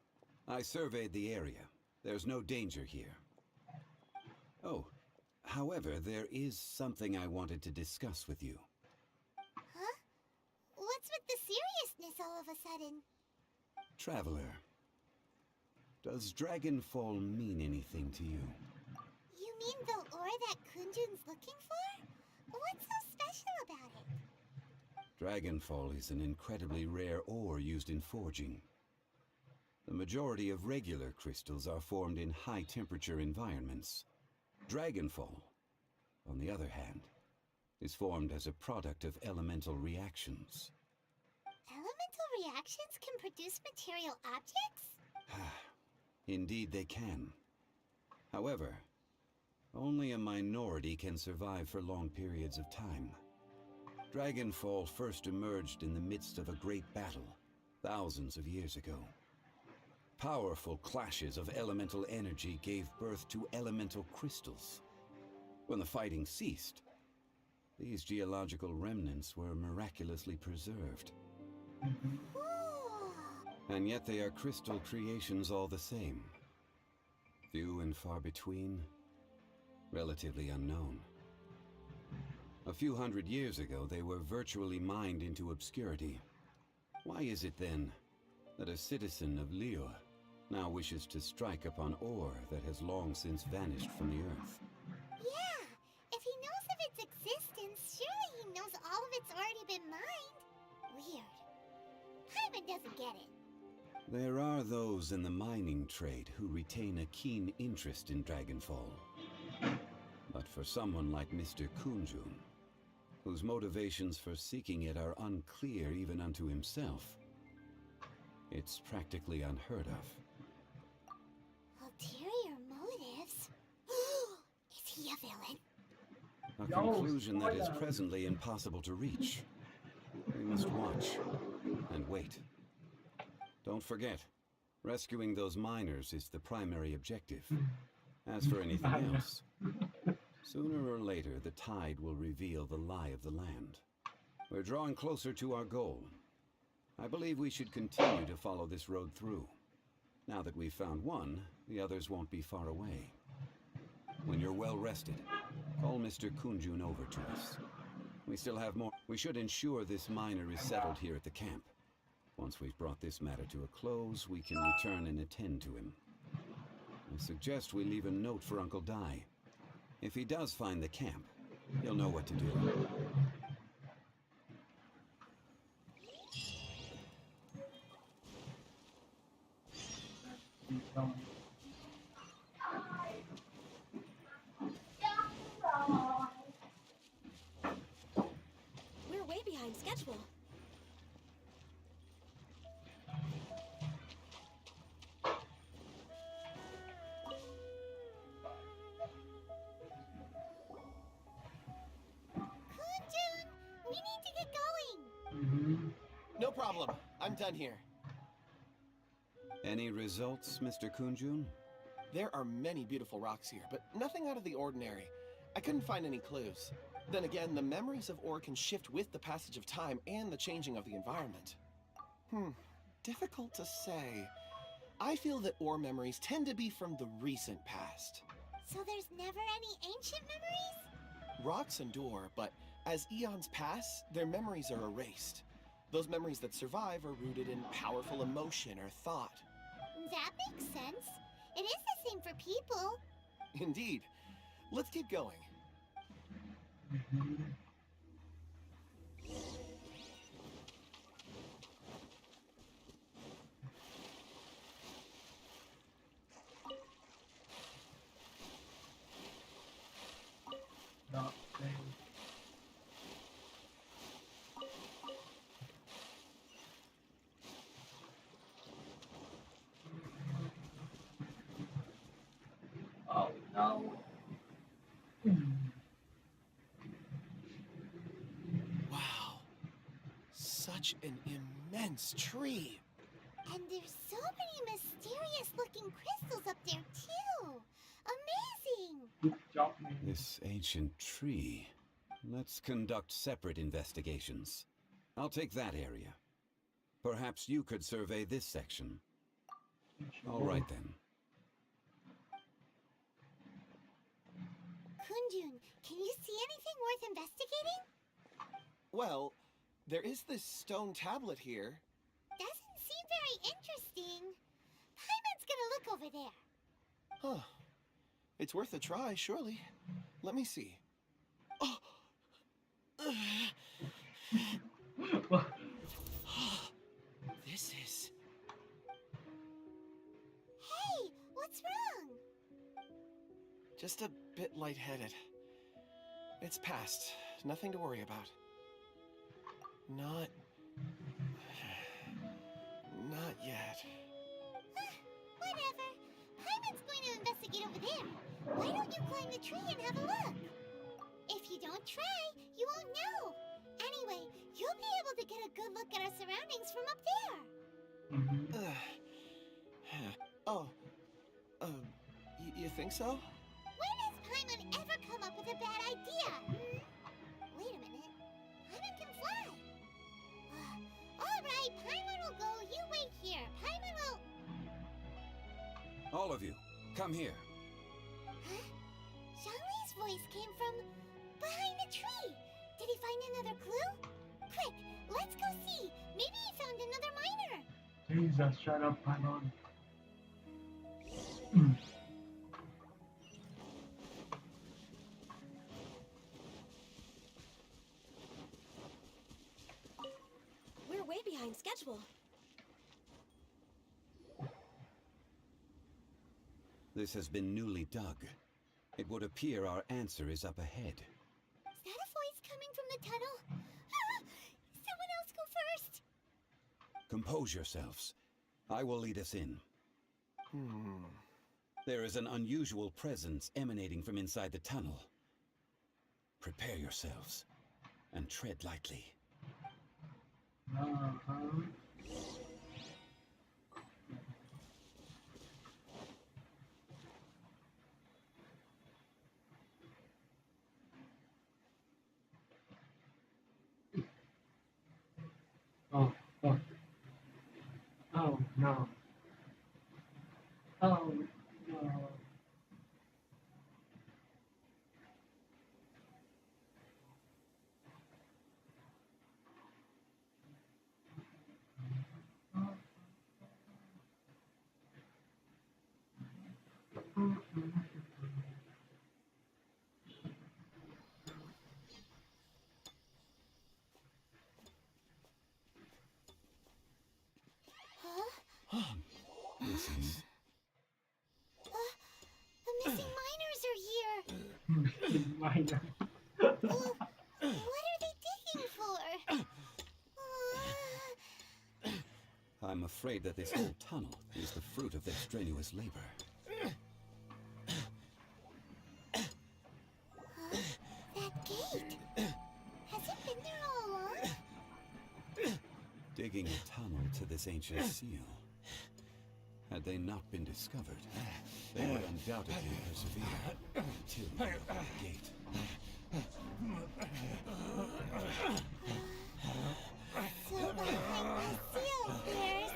I surveyed the area. There's no danger here. Oh, however, there is something I wanted to discuss with you. Huh? What's with the all of a sudden? Traveler, does Dragonfall mean anything to you? You mean the ore that Kunjun's looking for? What's so special about it? Dragonfall is an incredibly rare ore used in forging. The majority of regular crystals are formed in high-temperature environments. Dragonfall, on the other hand, is formed as a product of elemental reactions. Elemental reactions can produce material objects? Indeed they can. However, only a minority can survive for long periods of time. Dragonfall first emerged in the midst of a great battle, thousands of years ago. Powerful clashes of elemental energy gave birth to elemental crystals. When the fighting ceased, these geological remnants were miraculously preserved. Ooh. And yet they are crystal creations all the same. Few and far between, relatively unknown. A few hundred years ago, they were virtually mined into obscurity. Why is it then that a citizen of Liyue now wishes to strike upon ore that has long since vanished from the earth? Yeah, if he knows of its existence, surely he knows all of it's already been mined. Weird. Hyman doesn't get it. There are those in the mining trade who retain a keen interest in Dragonfall. But for someone like Mr. Kunjun, whose motivations for seeking it are unclear even unto himself, it's practically unheard of. Ulterior motives? Is he a villain? A conclusion that is presently impossible to reach. We must watch and wait. Don't forget, rescuing those miners is the primary objective. As for anything else, sooner or later the tide will reveal the lie of the land. We're drawing closer to our goal. I believe we should continue to follow this road through. Now that we've found one, the others won't be far away. When you're well rested, call Mr. Kunjun over to us. We still have more. We should ensure this miner is settled here at the camp. Once we've brought this matter to a close, we can return and attend to him. I suggest we leave a note for Uncle Dai. If he does find the camp, he'll know what to do. We're way behind schedule. Kunjun, we need to get going. No problem. I'm done here. Any results, Mr. Kunjun? There are many beautiful rocks here, but nothing out of the ordinary. I couldn't find any clues. Then again, the memories of ore can shift with the passage of time and the changing of the environment. Difficult to say. I feel that ore memories tend to be from the recent past. So there's never any ancient memories? Rocks endure, but as eons pass, their memories are erased. Those memories that survive are rooted in powerful emotion or thought. That makes sense. It is the same for people. Indeed. Let's keep going. Not saying. Oh no. Wow. Such an immense tree. And there's so many mysterious looking crystals up there too. Amazing. Keep jumping. This ancient tree. Let's conduct separate investigations. I'll take that area. Perhaps you could survey this section. All right then. Kunjun, can you see anything worth investigating? Well, there is this stone tablet here. over there. Huh. It's worth a try, surely. Let me see. Oh! This is... Hey, what's wrong? just a bit lightheaded. It's past. Nothing to worry about. Not yet. Whatever. Paimon's going to investigate over there. Why don't you climb the tree and have a look? If you don't try, you won't know. Anyway, you'll be able to get a good look at our surroundings from up there. You think so? When has Paimon ever come up with a bad idea? Wait a minute. Paimon can fly. All right, Paimon will go. You wait here. Paimon will... All of you, come here. Huh? Zhongli's voice came from behind the tree. Did he find another clue? Quick, let's go see. Maybe he found another miner. Jesus, shut up, Paimon. We're way behind schedule. This has been newly dug. It would appear our answer is up ahead. Is that a voice coming from the tunnel? Ah! Someone else go first. Compose yourselves. I will lead us in. There is an unusual presence emanating from inside the tunnel. Prepare yourselves and tread lightly. Oh, fuck. Oh, no. Oh, no. Huh? Listen. The missing miners are here. Minor. What are they digging for? I'm afraid that this whole tunnel is the fruit of their strenuous labor. That gate. Has it been there all along? Digging a tunnel to this ancient seal. Had they not been discovered, they would undoubtedly persevere until the gate. So behind the seal, there's...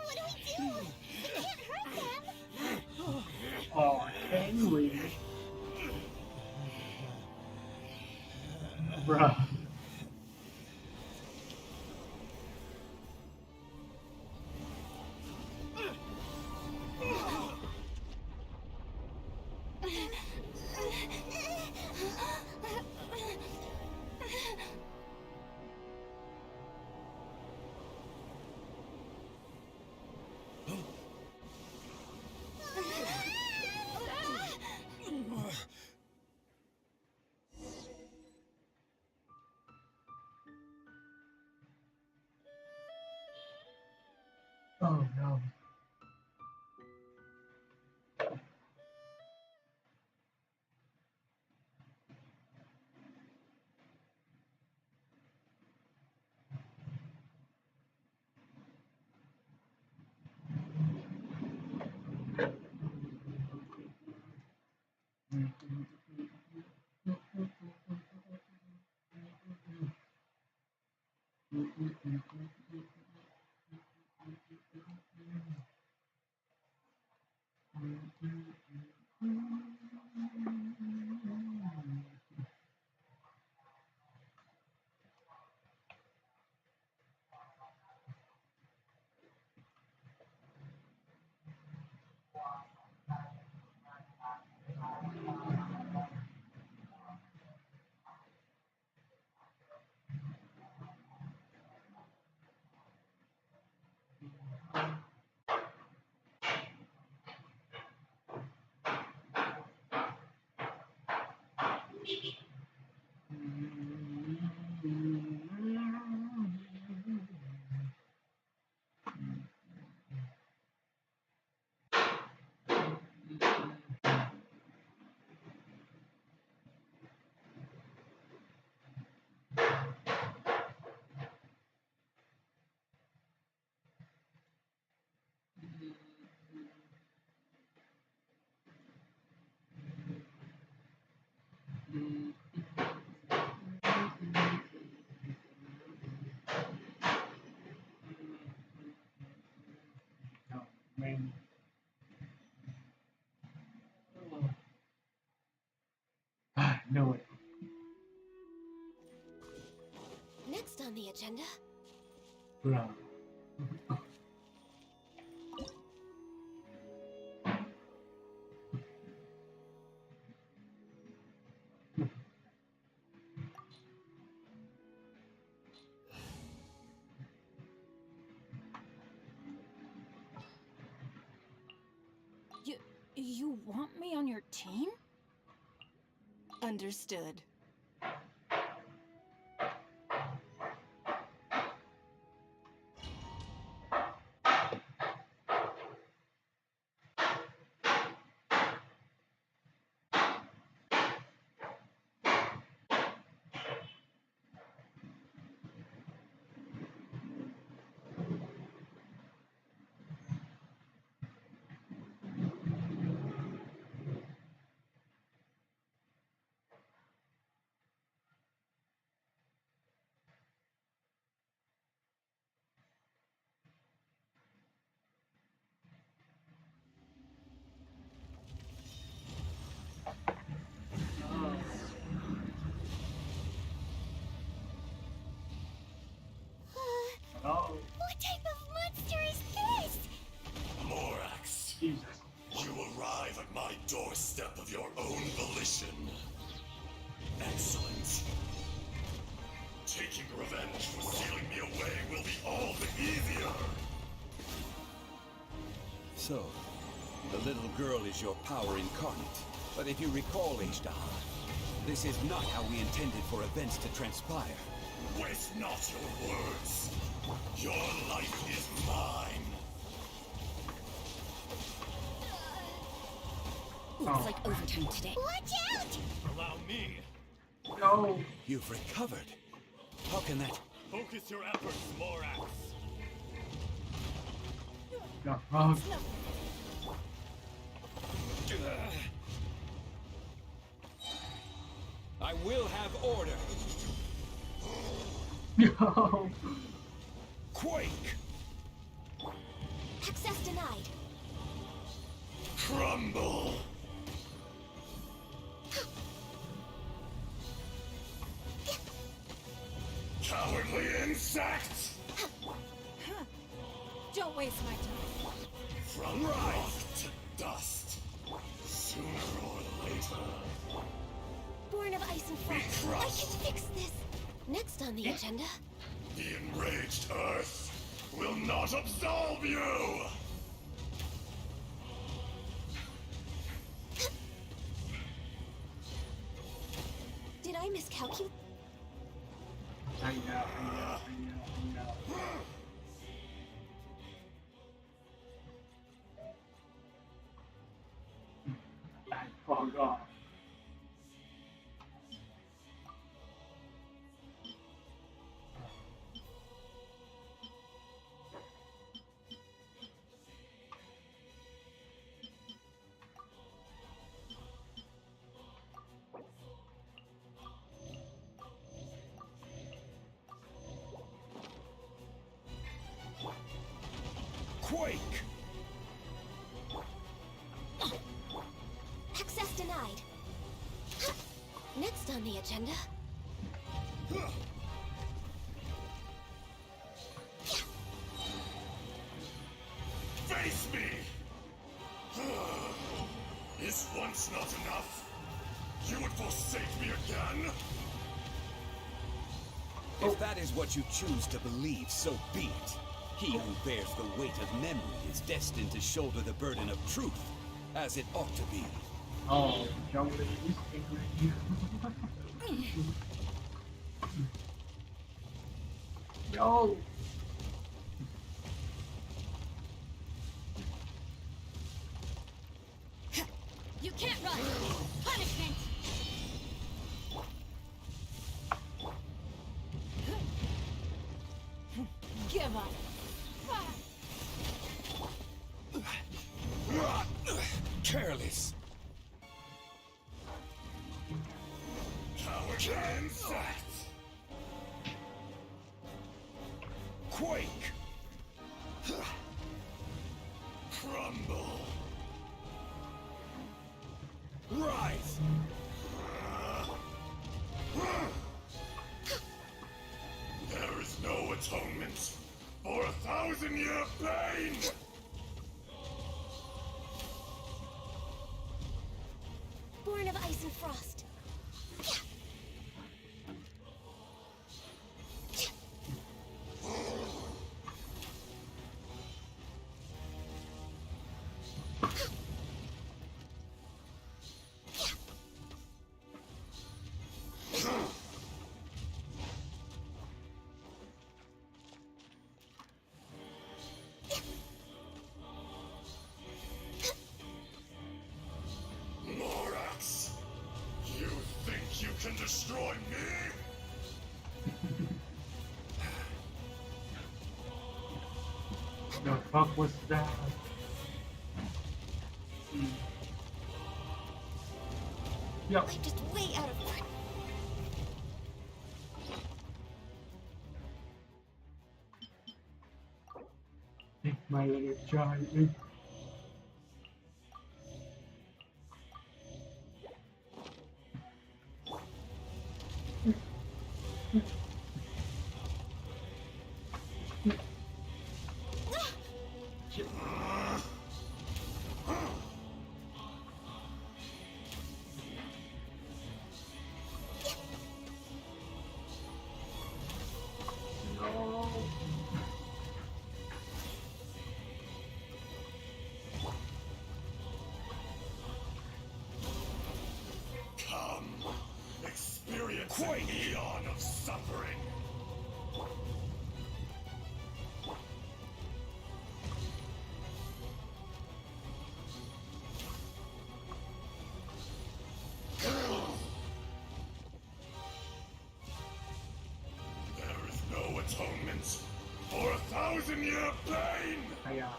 What do we do? We can't hurt them. Oh, can we? Bruh. Oh no. No way. Next on the agenda. Bro. You want me on your team? Understood. Oh, What type of monster is this? Morax, Jesus. you arrive at my doorstep of your own volition. Excellent. Taking revenge for sealing me away will be all the easier. So, the little girl is your power incarnate. But if you recall, Azhdaha, this is not how we intended for events to transpire. Waste not your words. Your life is mine. Looks like overtime today. Watch out! Allow me. No. You've recovered. How can that... Focus your efforts, Morax. No. Oh, I will have order. no. Quake! Access denied. Crumble. Cowardly insect! Don't waste my time. From rock to dust. Sooner or later. Born of ice and frost. I can fix this. Next on the agenda. The enraged Earth will not absolve you! Did I miscalculate? I know. I forgot. Quake! Access denied. Next on the agenda. Face me! Is once not enough? You would forsake me again? If that is what you choose to believe, so be it. He who bears the weight of memory is destined to shoulder the burden of truth, as it ought to be. Oh, Zhongli is angry. No. You can't run. Punishment. Give up. Careless. Cowardly insect! Quake! Crumble! Rise! ice and frost. Morax, you think you can destroy me? The fuck was that? Yep. I'm just way out of practice. Take my little giant. Come, experience an eon of suffering. There is no atonement for 1,000-year pain! Hiya.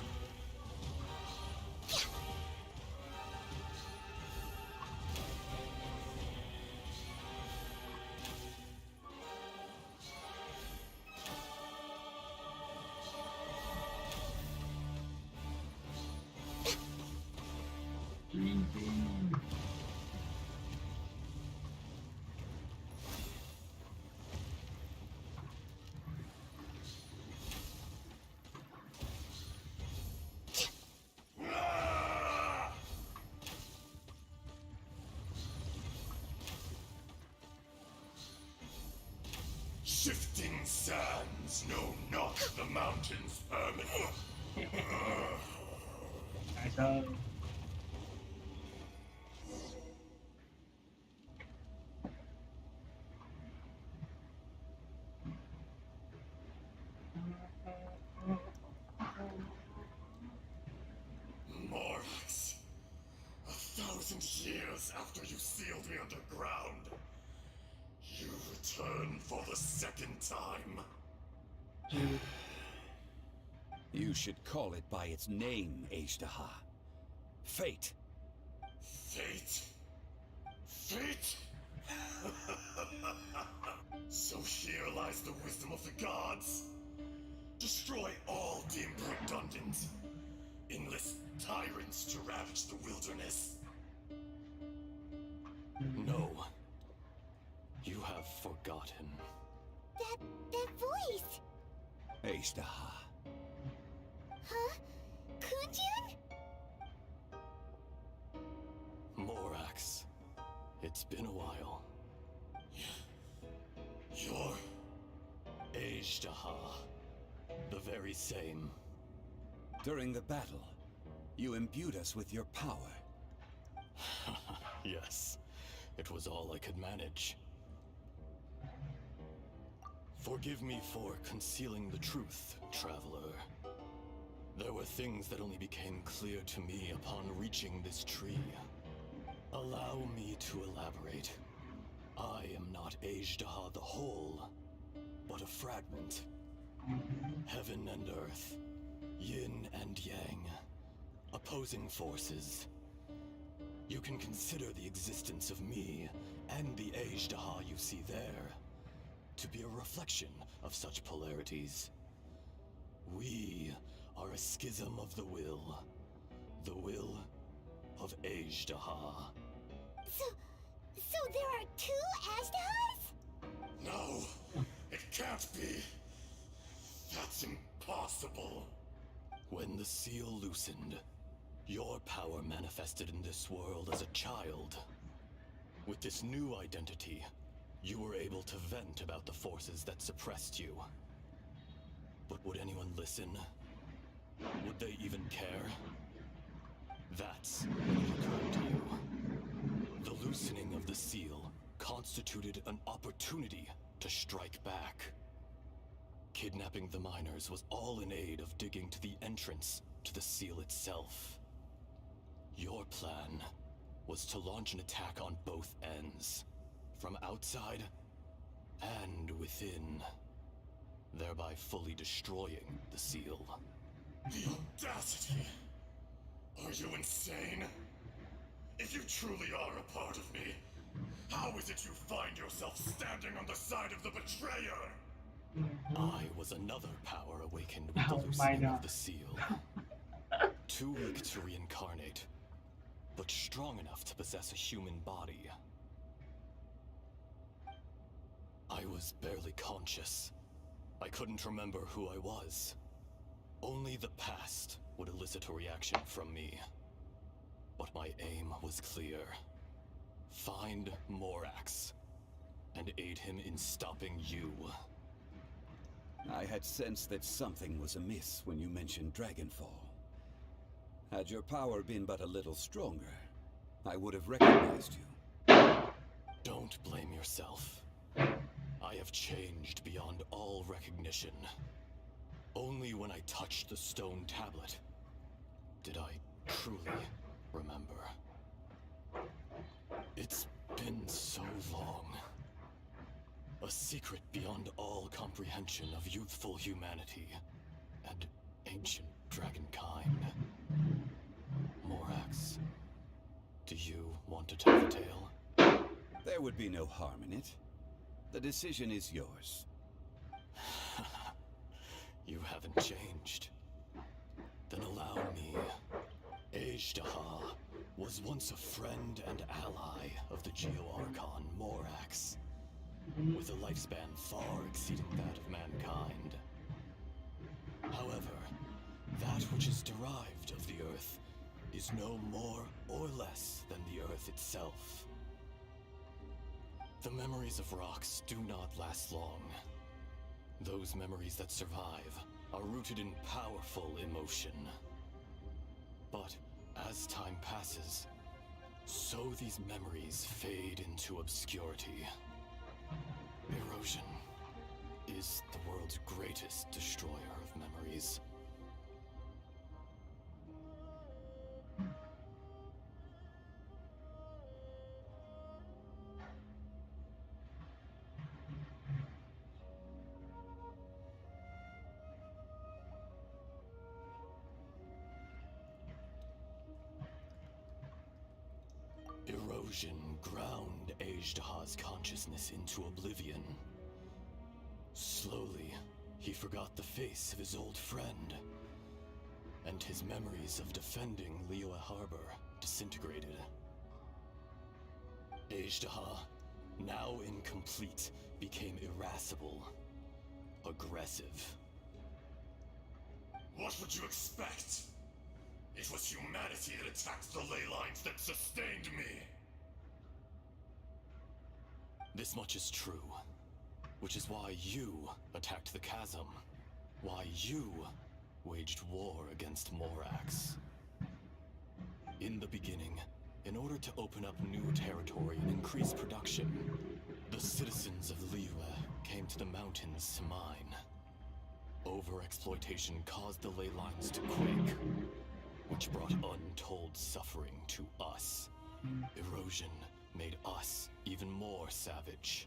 Shifting sands know not the mountain's permanence. Morax, 1,000 years after you sealed me underground, you return for the second time. You should call it by its name, Azhdaha. Fate. Fate? Fate? So here lies the wisdom of the gods. Destroy all deemed redundant. Enlist tyrants to ravage the wilderness. No. You have forgotten. That voice! Azhdaha. Huh? Kunjun? Morax. It's been a while. You're... Azhdaha. The very same. During the battle, you imbued us with your power. Yes. It was all I could manage. Forgive me for concealing the truth, traveler. There were things that only became clear to me upon reaching this tree. Allow me to elaborate. I am not Azhdaha the whole, but a fragment. Heaven and earth, yin and yang, opposing forces. You can consider the existence of me and the Azhdaha you see there to be a reflection of such polarities. We are a schism of the will of Azhdaha. So there are two Azdahas? No, it can't be. That's impossible. When the seal loosened, your power manifested in this world as a child. With this new identity, you were able to vent about the forces that suppressed you. But would anyone listen? Would they even care? That's when it occurred to you. The loosening of the seal constituted an opportunity to strike back. Kidnapping the miners was all in aid of digging to the entrance to the seal itself. Your plan was to launch an attack on both ends, from outside and within, thereby fully destroying the seal. The audacity! Are you insane? If you truly are a part of me, how is it you find yourself standing on the side of the betrayer? I was another power awakened with the Oh my loosening God. of the seal. Too weak to reincarnate, but strong enough to possess a human body. I was barely conscious. I couldn't remember who I was. Only the past would elicit a reaction from me. But my aim was clear. Find Morax, and aid him in stopping you. I had sensed that something was amiss when you mentioned Dragonfall. Had your power been but a little stronger, I would have recognized you. Don't blame yourself. I have changed beyond all recognition. Only when I touched the stone tablet did I truly remember. It's been so long. A secret beyond all comprehension of youthful humanity and ancient dragonkind. Morax, do you want to tell the tale? There would be no harm in it. The decision is yours. You haven't changed. Then allow me. Azhdaha was once a friend and ally of the Geo-Archon Morax, with a lifespan far exceeding that of mankind. However, that which is derived of the Earth is no more or less than the Earth itself. The memories of rocks do not last long. Those memories that survive are rooted in powerful emotion. But as time passes, so these memories fade into obscurity. Erosion is the world's greatest destroyer of memories. Erosion ground Azhdaha's consciousness into oblivion. Slowly, he forgot the face of his old friend, and his memories of defending Liyue Harbor disintegrated. Azhdaha, now incomplete, became irascible, aggressive. What would you expect? It was humanity that attacked the ley lines that sustained me. This much is true, which is why you attacked the chasm, why you waged war against Morax. In the beginning, in order to open up new territory and increase production, the citizens of Liyue came to the mountains to mine. Overexploitation caused the ley lines to quake, which brought untold suffering to us. Erosion made us even more savage.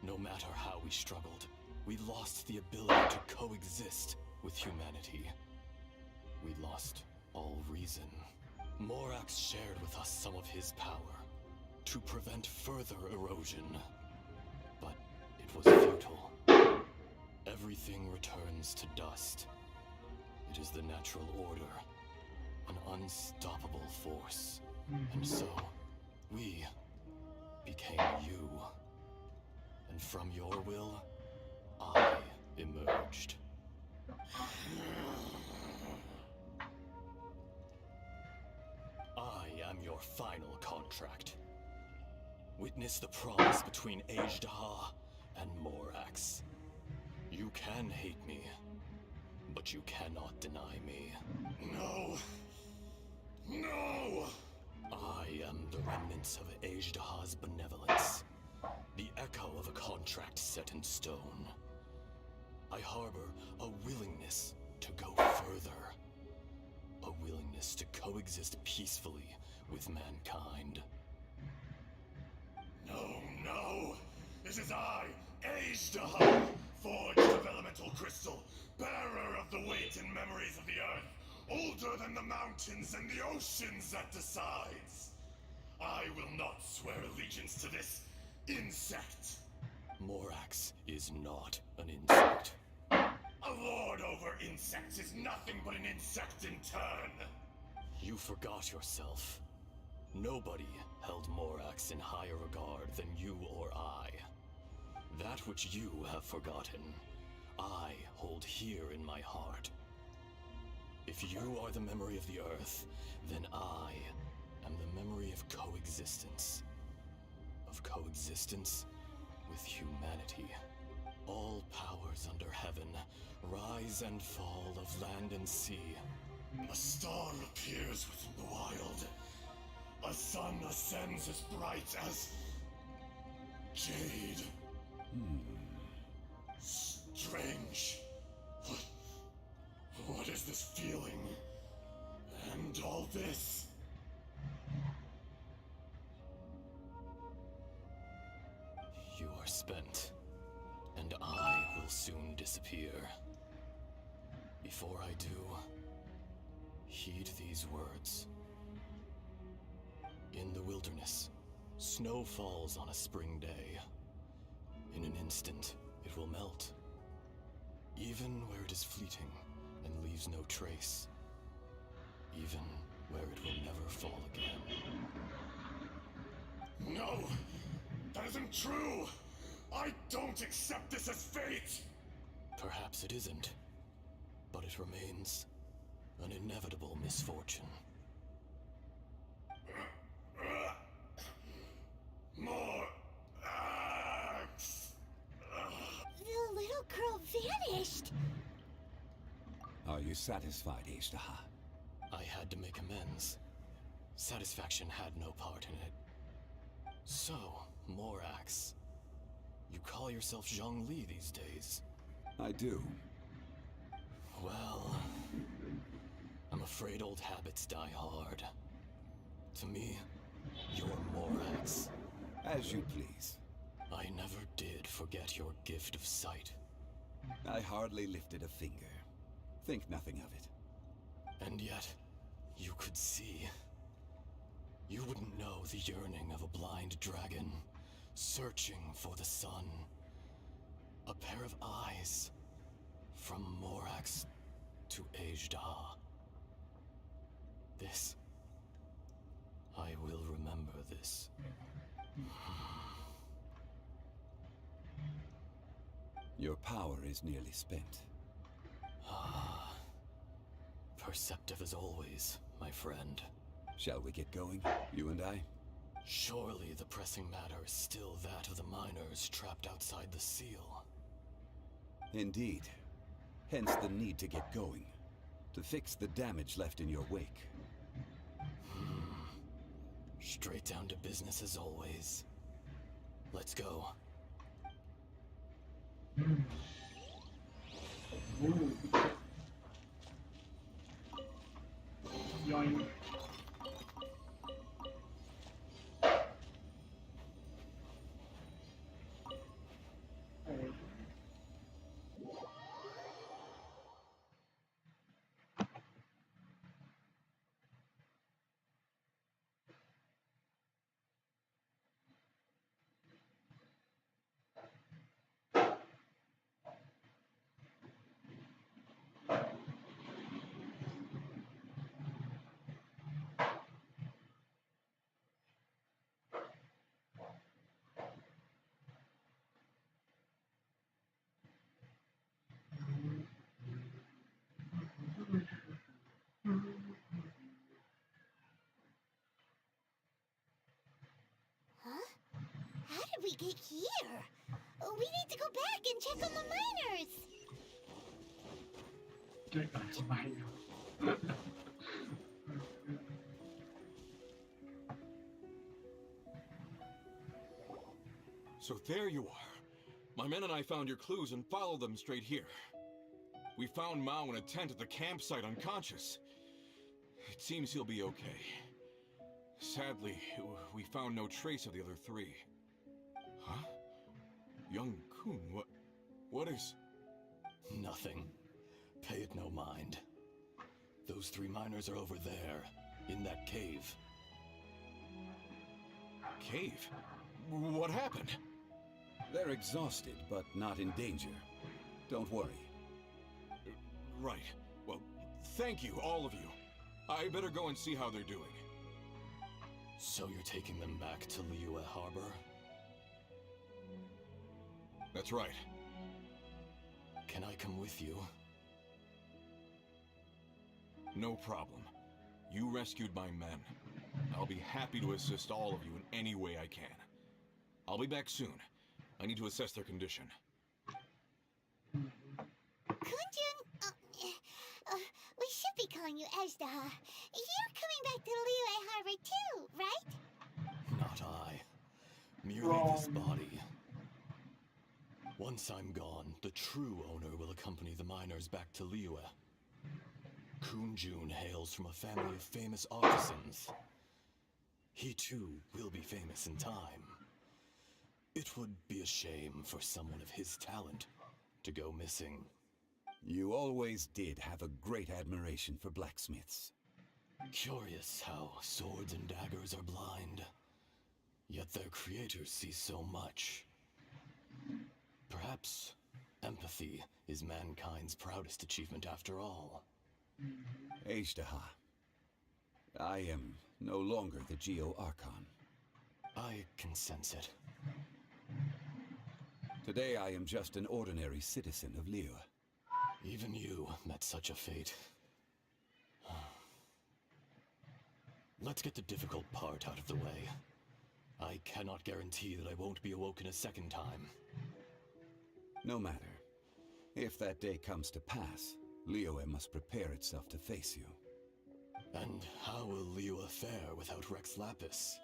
No matter how we struggled, we lost the ability to coexist with humanity. We lost all reason. Morax shared with us some of his power to prevent further erosion, but it was futile. Everything returns to dust. It is the natural order, an unstoppable force. And so, we became you. And from your will, I emerged. I am your final contract. Witness the promise between Azhdaha and Morax. You can hate me, but you cannot deny me. No! No! I am the remnants of Azhdaha's benevolence, the echo of a contract set in stone. I harbor a willingness to go further, a willingness to coexist peacefully with mankind. No, no! This is I, Azhdaha, forged of elemental crystal, bearer of the weight and memories of the earth, older than the mountains and the oceans that decides. I will not swear allegiance to this insect. Morax is not an insect. A lord over insects is nothing but an insect in turn. You forgot yourself. Nobody held Morax in higher regard than you or I. That which you have forgotten, I hold here in my heart. If you are the memory of the Earth, then I am the memory of coexistence. Of coexistence with humanity. All powers under heaven, rise and fall of land and sea. A star appears within the wild. A sun ascends as bright as jade. Strange. What is this feeling? And all this? You are spent, and I will soon disappear. Before I do, heed these words. In the wilderness, snow falls on a spring day. In an instant, it will melt. Even where it is fleeting and leaves no trace. Even where it will never fall again. No! That isn't true! I don't accept this as fate! Perhaps it isn't, but it remains an inevitable misfortune. More axe! The little girl vanished. Are you satisfied, Azhdaha? I had to make amends. Satisfaction had no part in it. So, Morax, you call yourself Zhongli these days? I do. Well, I'm afraid old habits die hard. To me, you're Morax. As you please. I never did forget your gift of sight. I hardly lifted a finger. Think nothing of it. And yet, you could see. You wouldn't know the yearning of a blind dragon, searching for the sun. A pair of eyes, from Morax to Azhdaha. This, I will remember this. Your power is nearly spent. Perceptive as always, my friend. Shall we get going, you and I? Surely the pressing matter is still that of the miners trapped outside the seal. Indeed. Hence the need to get going. To fix the damage left in your wake. Straight down to business as always. Let's go. Ooh. Yoink. Alright. did we get here? We need to go back and check on the miners. Check on the miners. So there you are. My men and I found your clues and followed them straight here. We found Mao in a tent at the campsite unconscious. It seems he'll be okay. Sadly, we found no trace of the other three. Huh? Young Kun, what is... Nothing. Pay it no mind. Those 3 miners are over there, in that cave. Cave? What happened? They're exhausted, but not in danger. Don't worry. Right. Well, thank you, all of you. I better go and see how they're doing. So you're taking them back to Liyue Harbor? That's right. Can I come with you? No problem. You rescued my men. I'll be happy to assist all of you in any way I can. I'll be back soon. I need to assess their condition. Kunjun, we should be calling you Azhdaha. You're coming back to Liyue Harbor too, right? Not I. Merely this body. Once I'm gone, the true owner will accompany the miners back to Liyue. Kunjun hails from a family of famous artisans. He too will be famous in time. It would be a shame for someone of his talent to go missing. You always did have a great admiration for blacksmiths. Curious how swords and daggers are blind, yet their creators see so much. Perhaps empathy is mankind's proudest achievement after all. Azhdaha, I am no longer the Geo-Archon. I can sense it. Today I am just an ordinary citizen of Liyue. Even you met such a fate. Let's get the difficult part out of the way. I cannot guarantee that I won't be awoken a second time. No matter. If that day comes to pass, Liyue must prepare itself to face you. And how will Liyue fare without Rex Lapis?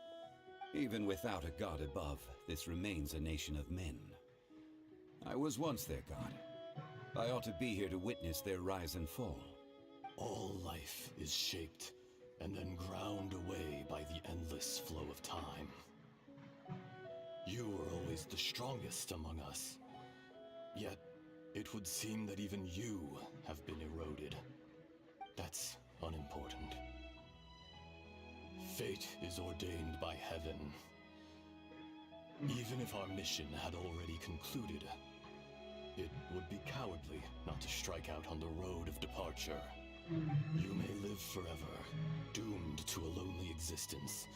Even without a god above, this remains a nation of men. I was once their god. I ought to be here to witness their rise and fall. All life is shaped and then ground away by the endless flow of time. You were always the strongest among us. Yet, it would seem that even you have been eroded. That's unimportant. Fate is ordained by heaven. Even if our mission had already concluded, it would be cowardly not to strike out on the road of departure. You may live forever, doomed to a lonely existence.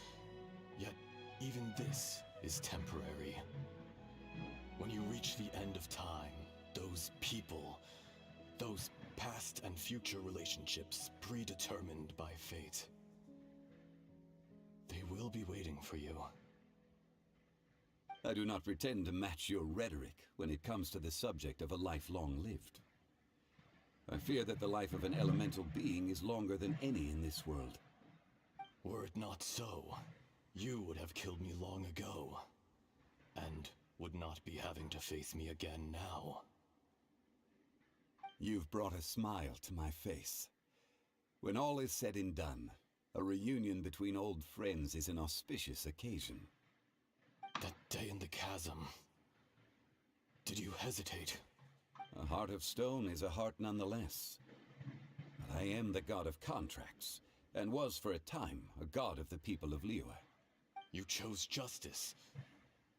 Yet, even this is temporary. When you reach the end of time, those people, those past and future relationships predetermined by fate, they will be waiting for you. I do not pretend to match your rhetoric when it comes to the subject of a life long lived. I fear that the life of an elemental being is longer than any in this world. Were it not so, you would have killed me long ago, and would not be having to face me again now. You've brought a smile to my face. When all is said and done, a reunion between old friends is an auspicious occasion. That day in the chasm, did you hesitate? A heart of stone is a heart nonetheless. But I am the god of contracts, and was for a time a god of the people of Liyue. You chose justice,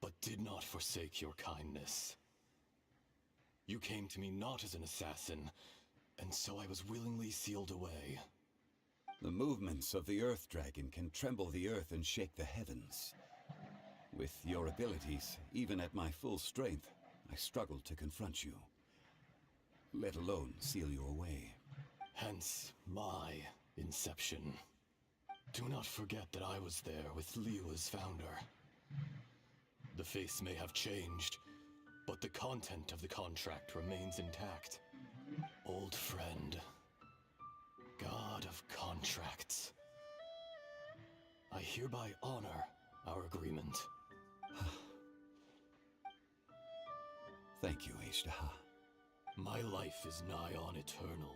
but did not forsake your kindness. You came to me not as an assassin, and so I was willingly sealed away. The movements of the Earth Dragon can tremble the earth and shake the heavens. With your abilities, even at my full strength, I struggled to confront you, let alone seal you away. Hence my inception. Do not forget that I was there with Liyue's founder. The face may have changed, but the content of the contract remains intact. Old friend, God of contracts, I hereby honor our agreement. Thank you, Azhdaha. My life is nigh on eternal.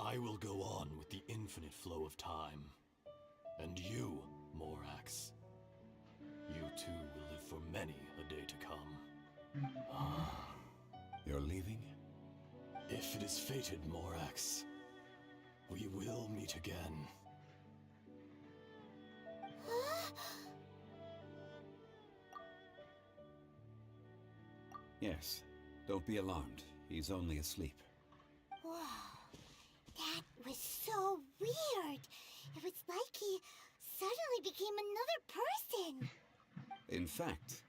I will go on with the infinite flow of time. And you, Morax, you too will live for many a day to come. You're leaving? If it is fated, Morax, we will meet again. Yes. Don't be alarmed. He's only asleep. Whoa. That was so weird. It was like he suddenly became another person. In fact,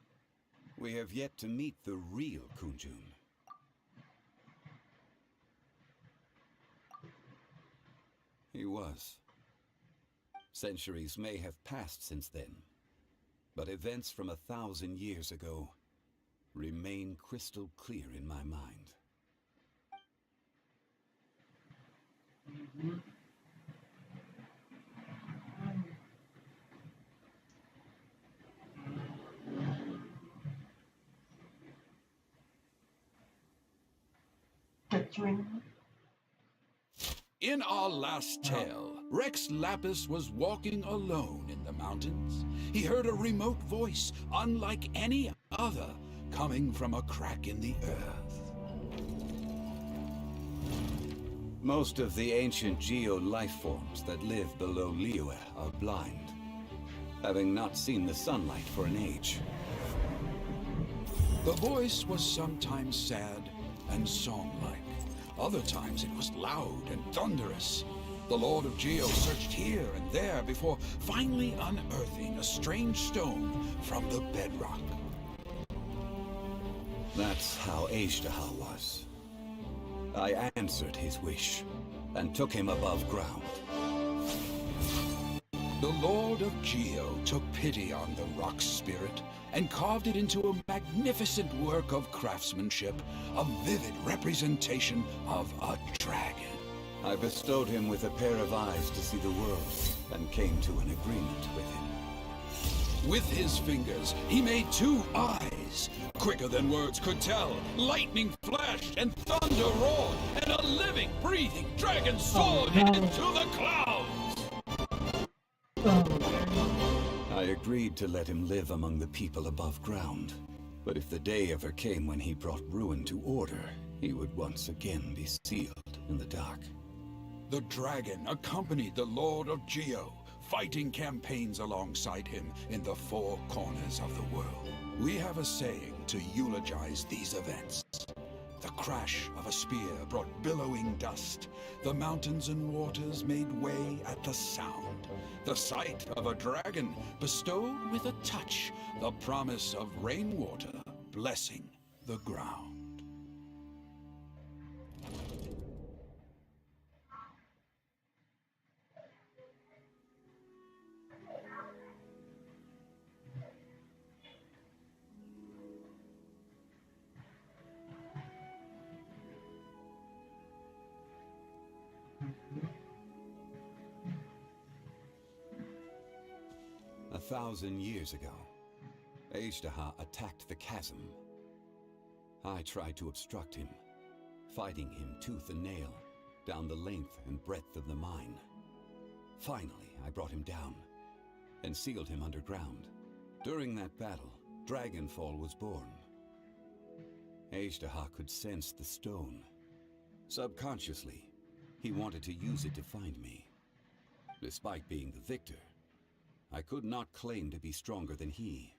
we have yet to meet the real Kunjun. He was. Centuries may have passed since then, but events from 1,000 years ago remain crystal clear in my mind. In our last tale, Rex Lapis was walking alone in the mountains. He heard a remote voice, unlike any other, coming from a crack in the earth. Most of the ancient geo-life forms that live below Liyue are blind, having not seen the sunlight for an age. The voice was sometimes sad and song-like. Other times it was loud and thunderous. The Lord of Geo searched here and there before finally unearthing a strange stone from the bedrock. That's how Azhdaha was. I answered his wish and took him above ground. The Lord of Geo took pity on the rock spirit and carved it into a magnificent work of craftsmanship, a vivid representation of a dragon. I bestowed him with a pair of eyes to see the world and came to an agreement with him. With his fingers, he made 2 eyes. Quicker than words could tell, lightning flashed and thunder roared, and a living, breathing dragon soared into the clouds! I agreed to let him live among the people above ground. But if the day ever came when he brought ruin to order, he would once again be sealed in the dark. The dragon accompanied the Lord of Geo, fighting campaigns alongside him in the 4 corners of the world. We have a saying to eulogize these events. The crash of a spear brought billowing dust. The mountains and waters made way at the sound. The sight of a dragon bestowed with a touch the promise of rainwater blessing the ground. A 1,000 years ago, Azhdaha attacked the chasm. I tried to obstruct him, fighting him tooth and nail down the length and breadth of the mine. Finally, I brought him down and sealed him underground. During that battle, Dragonfall was born. Azhdaha could sense the stone. Subconsciously, he wanted to use it to find me. Despite being the victor, I could not claim to be stronger than he.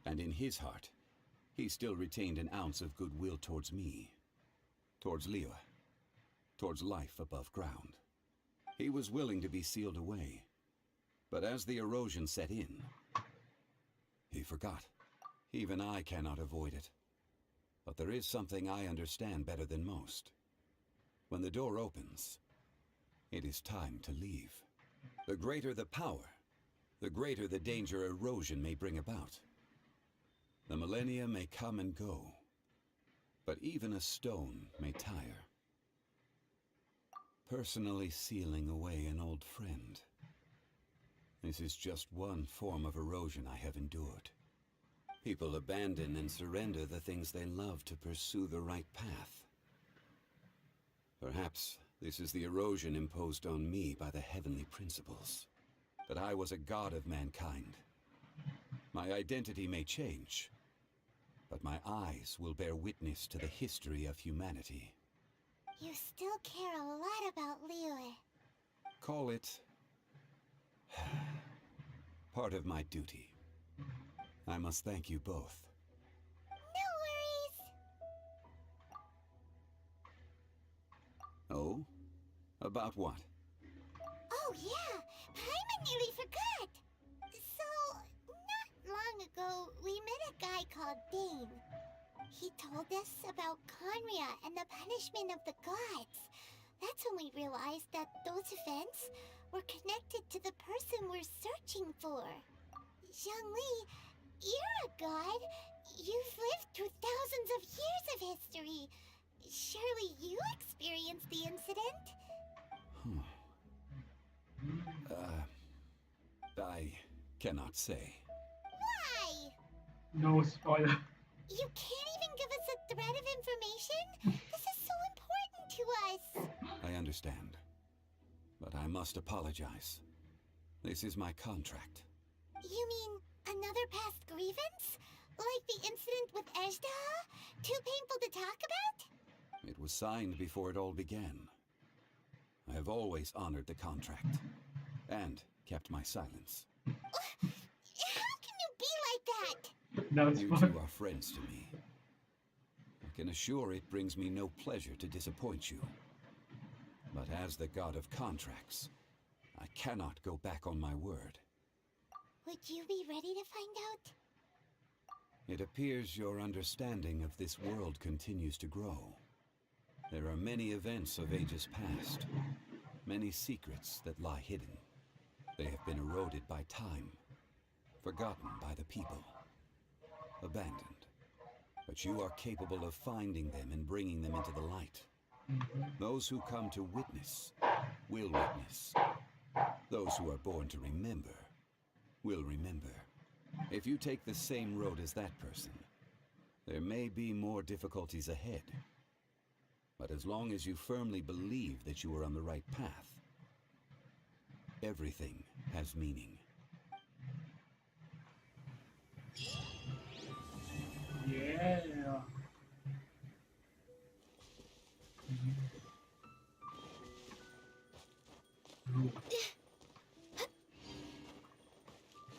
And in his heart, he still retained an ounce of goodwill towards me. Towards Liyue. Towards life above ground. He was willing to be sealed away. But as the erosion set in, he forgot. Even I cannot avoid it. But there is something I understand better than most. When the door opens, it is time to leave. The greater the power, the greater the danger erosion may bring about. The millennia may come and go, but even a stone may tire. Personally sealing away an old friend. This is just one form of erosion I have endured. People abandon and surrender the things they love to pursue the right path. Perhaps this is the erosion imposed on me by the heavenly principles. That I was a god of mankind. My identity may change, but my eyes will bear witness to the history of humanity. You still care a lot about Liyue. Call it part of my duty. I must thank you both. No worries. Oh? About what? Oh yeah, Paimon nearly forgot. So, not long ago, we met a guy called Dane. He told us about Conria and the punishment of the gods. That's when we realized that those events were connected to the person we're searching for. Zhongli, you're a god. You've lived through thousands of years of history. Surely you experienced the incident? I cannot say. Why? No spoiler. You can't even give us a thread of information? This is so important to us. I understand. But I must apologize. This is my contract. You mean another past grievance? Like the incident with Azhdaha? Too painful to talk about? It was signed before it all began. I have always honored the contract. And kept my silence. How can you be like that? No, it's You fine. two are friends to me. I can assure it brings me no pleasure to disappoint you. But as the god of contracts, I cannot go back on my word. Would you be ready to find out? It appears your understanding of this world continues to grow. There are many events of ages past, many secrets that lie hidden. They have been eroded by time, forgotten by the people, abandoned. But you are capable of finding them and bringing them into the light. Those who come to witness will witness. Those who are born to remember will remember. If you take the same road as that person, there may be more difficulties ahead. But as long as you firmly believe that you are on the right path, everything has meaning. Yeah.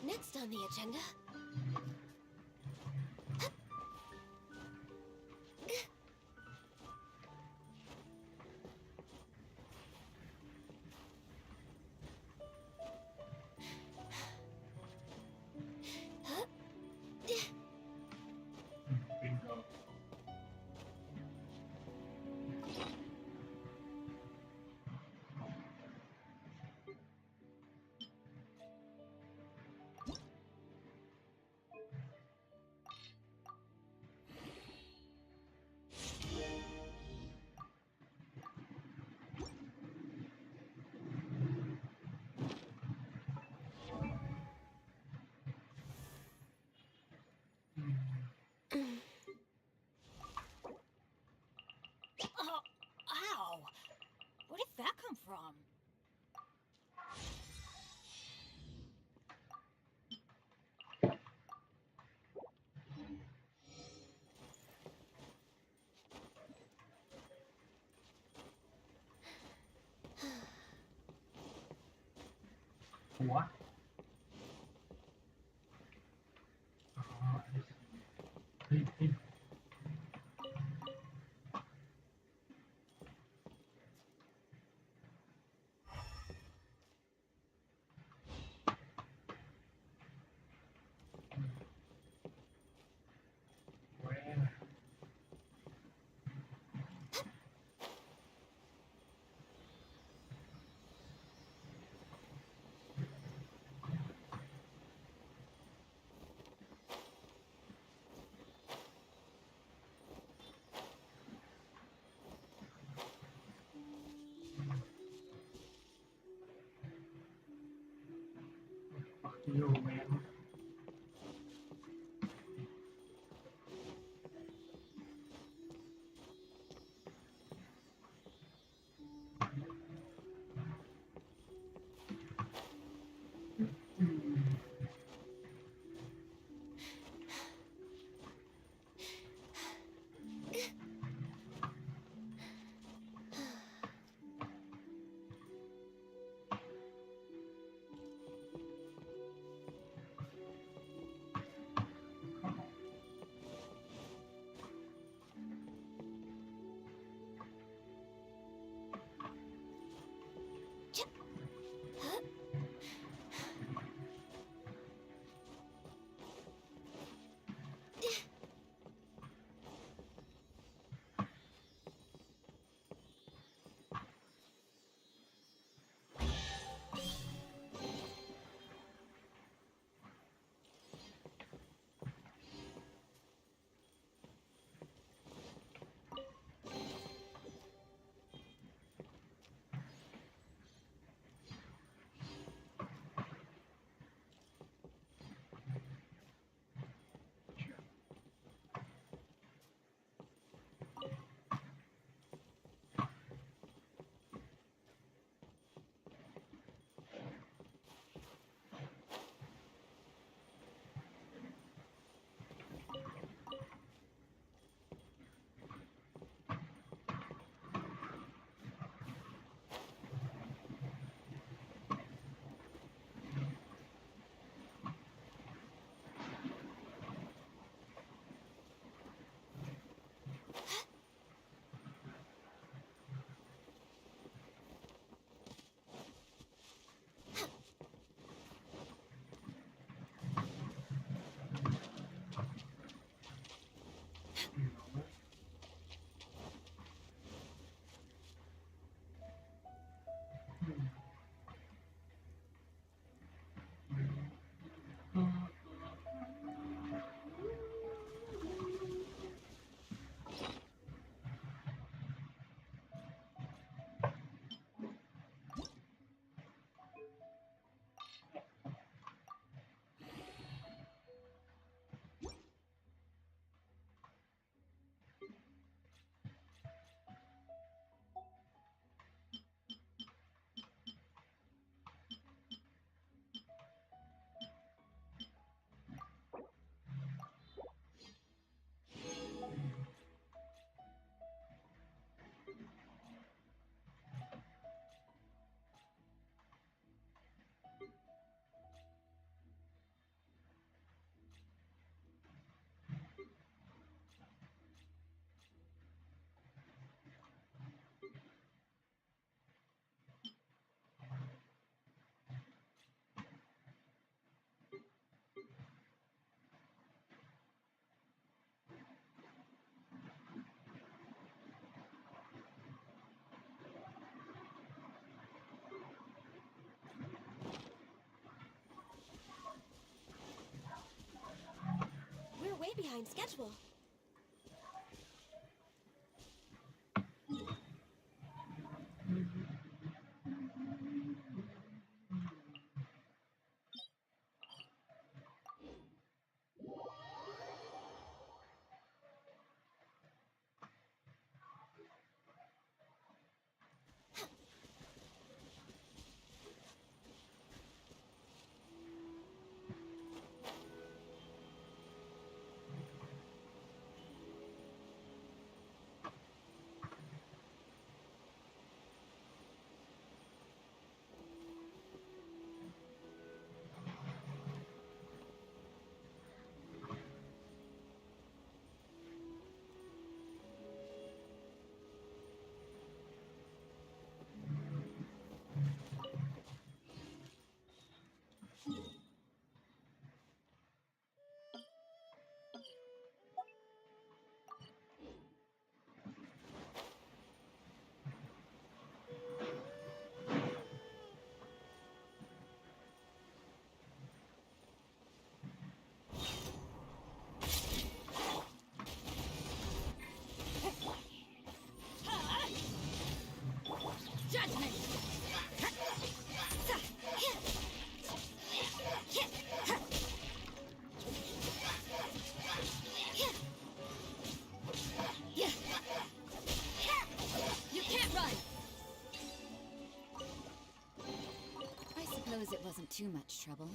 Next on the agenda. Bingo. Ow! Where did that come from? What? I see. Where? Yo, man. We're way behind schedule. too much trouble.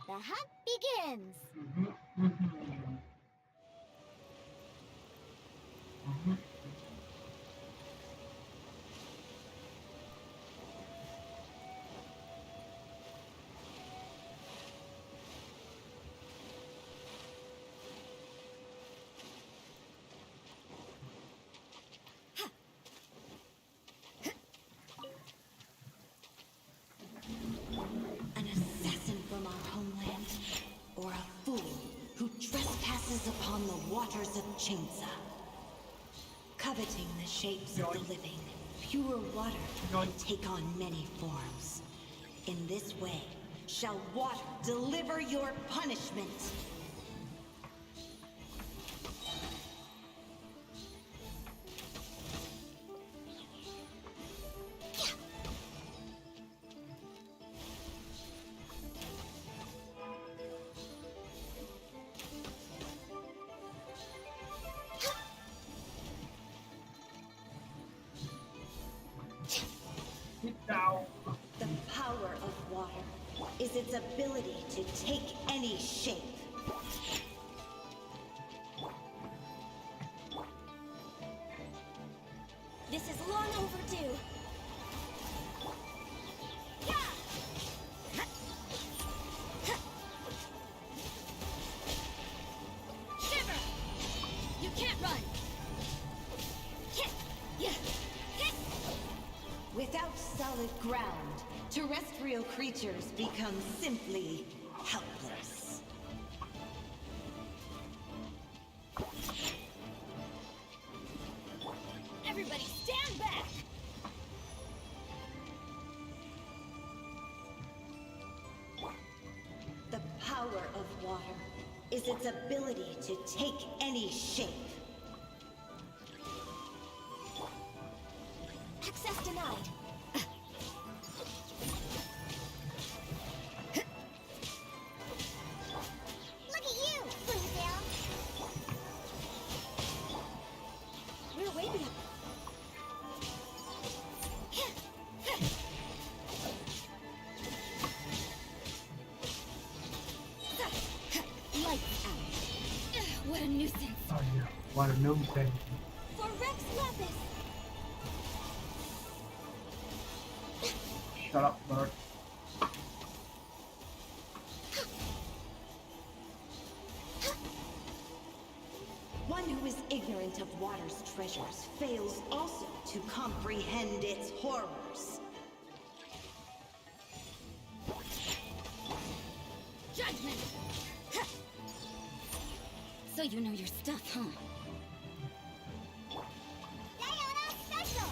The hunt begins! An assassin from our homeland, or a fool who trespasses upon the waters of Chainsa. Coveting the shapes of the living, pure water can take on many forms. In this way, shall water deliver your punishment. The power of water is its ability to take any shape. This is long overdue. Shiver! You can't run! Without solid ground, terrestrial creatures become simply helpless. Everybody stand back! The power of water is its ability to take any shape. Access denied. Look at you, Bluebill. We're way beyond. Lights out. What a nuisance. Oh yeah, what a nuisance. For Rex Lapis. Shut up, bird. One who is ignorant of water's treasures fails also to comprehend its horrors. Judgment! So you know your stuff, huh? Diana Special!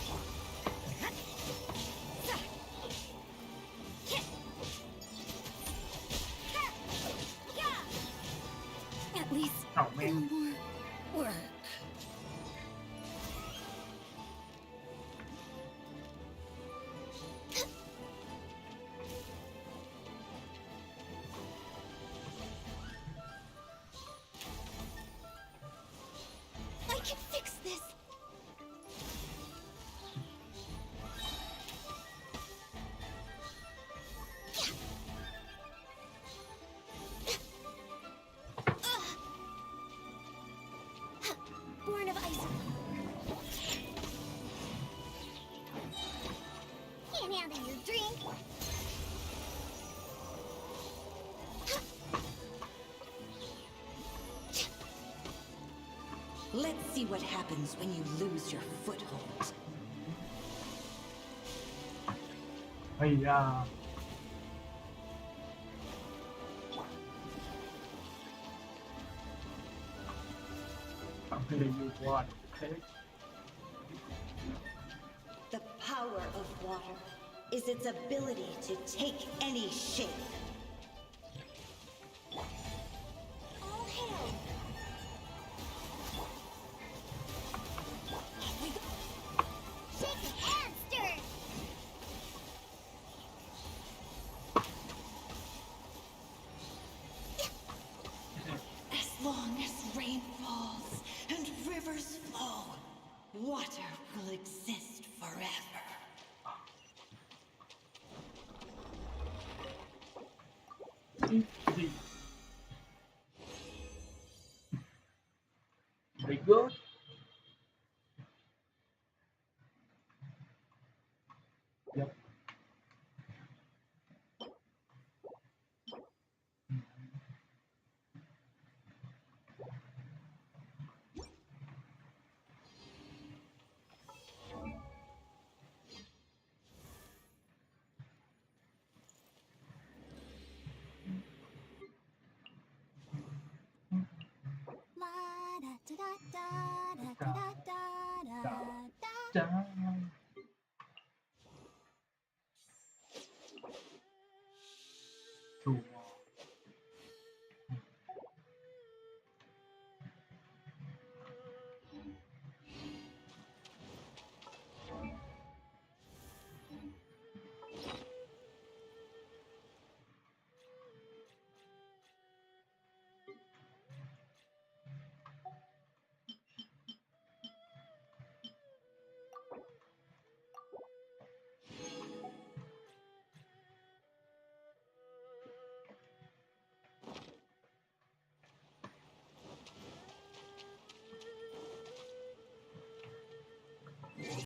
อ้าวแม่ง Work. I can fix this. Born of ice. Can't handle your drink. Let's see what happens when you lose your foothold. ไอ้ยา I'm gonna use water, okay? The power of water is its ability to take any shape. All hail. We go. Shake it and stir. As long as rain falls and rivers flow, water will exist forever. Easy. Very good. Yep. La da da da da da da da da da. Down. Two.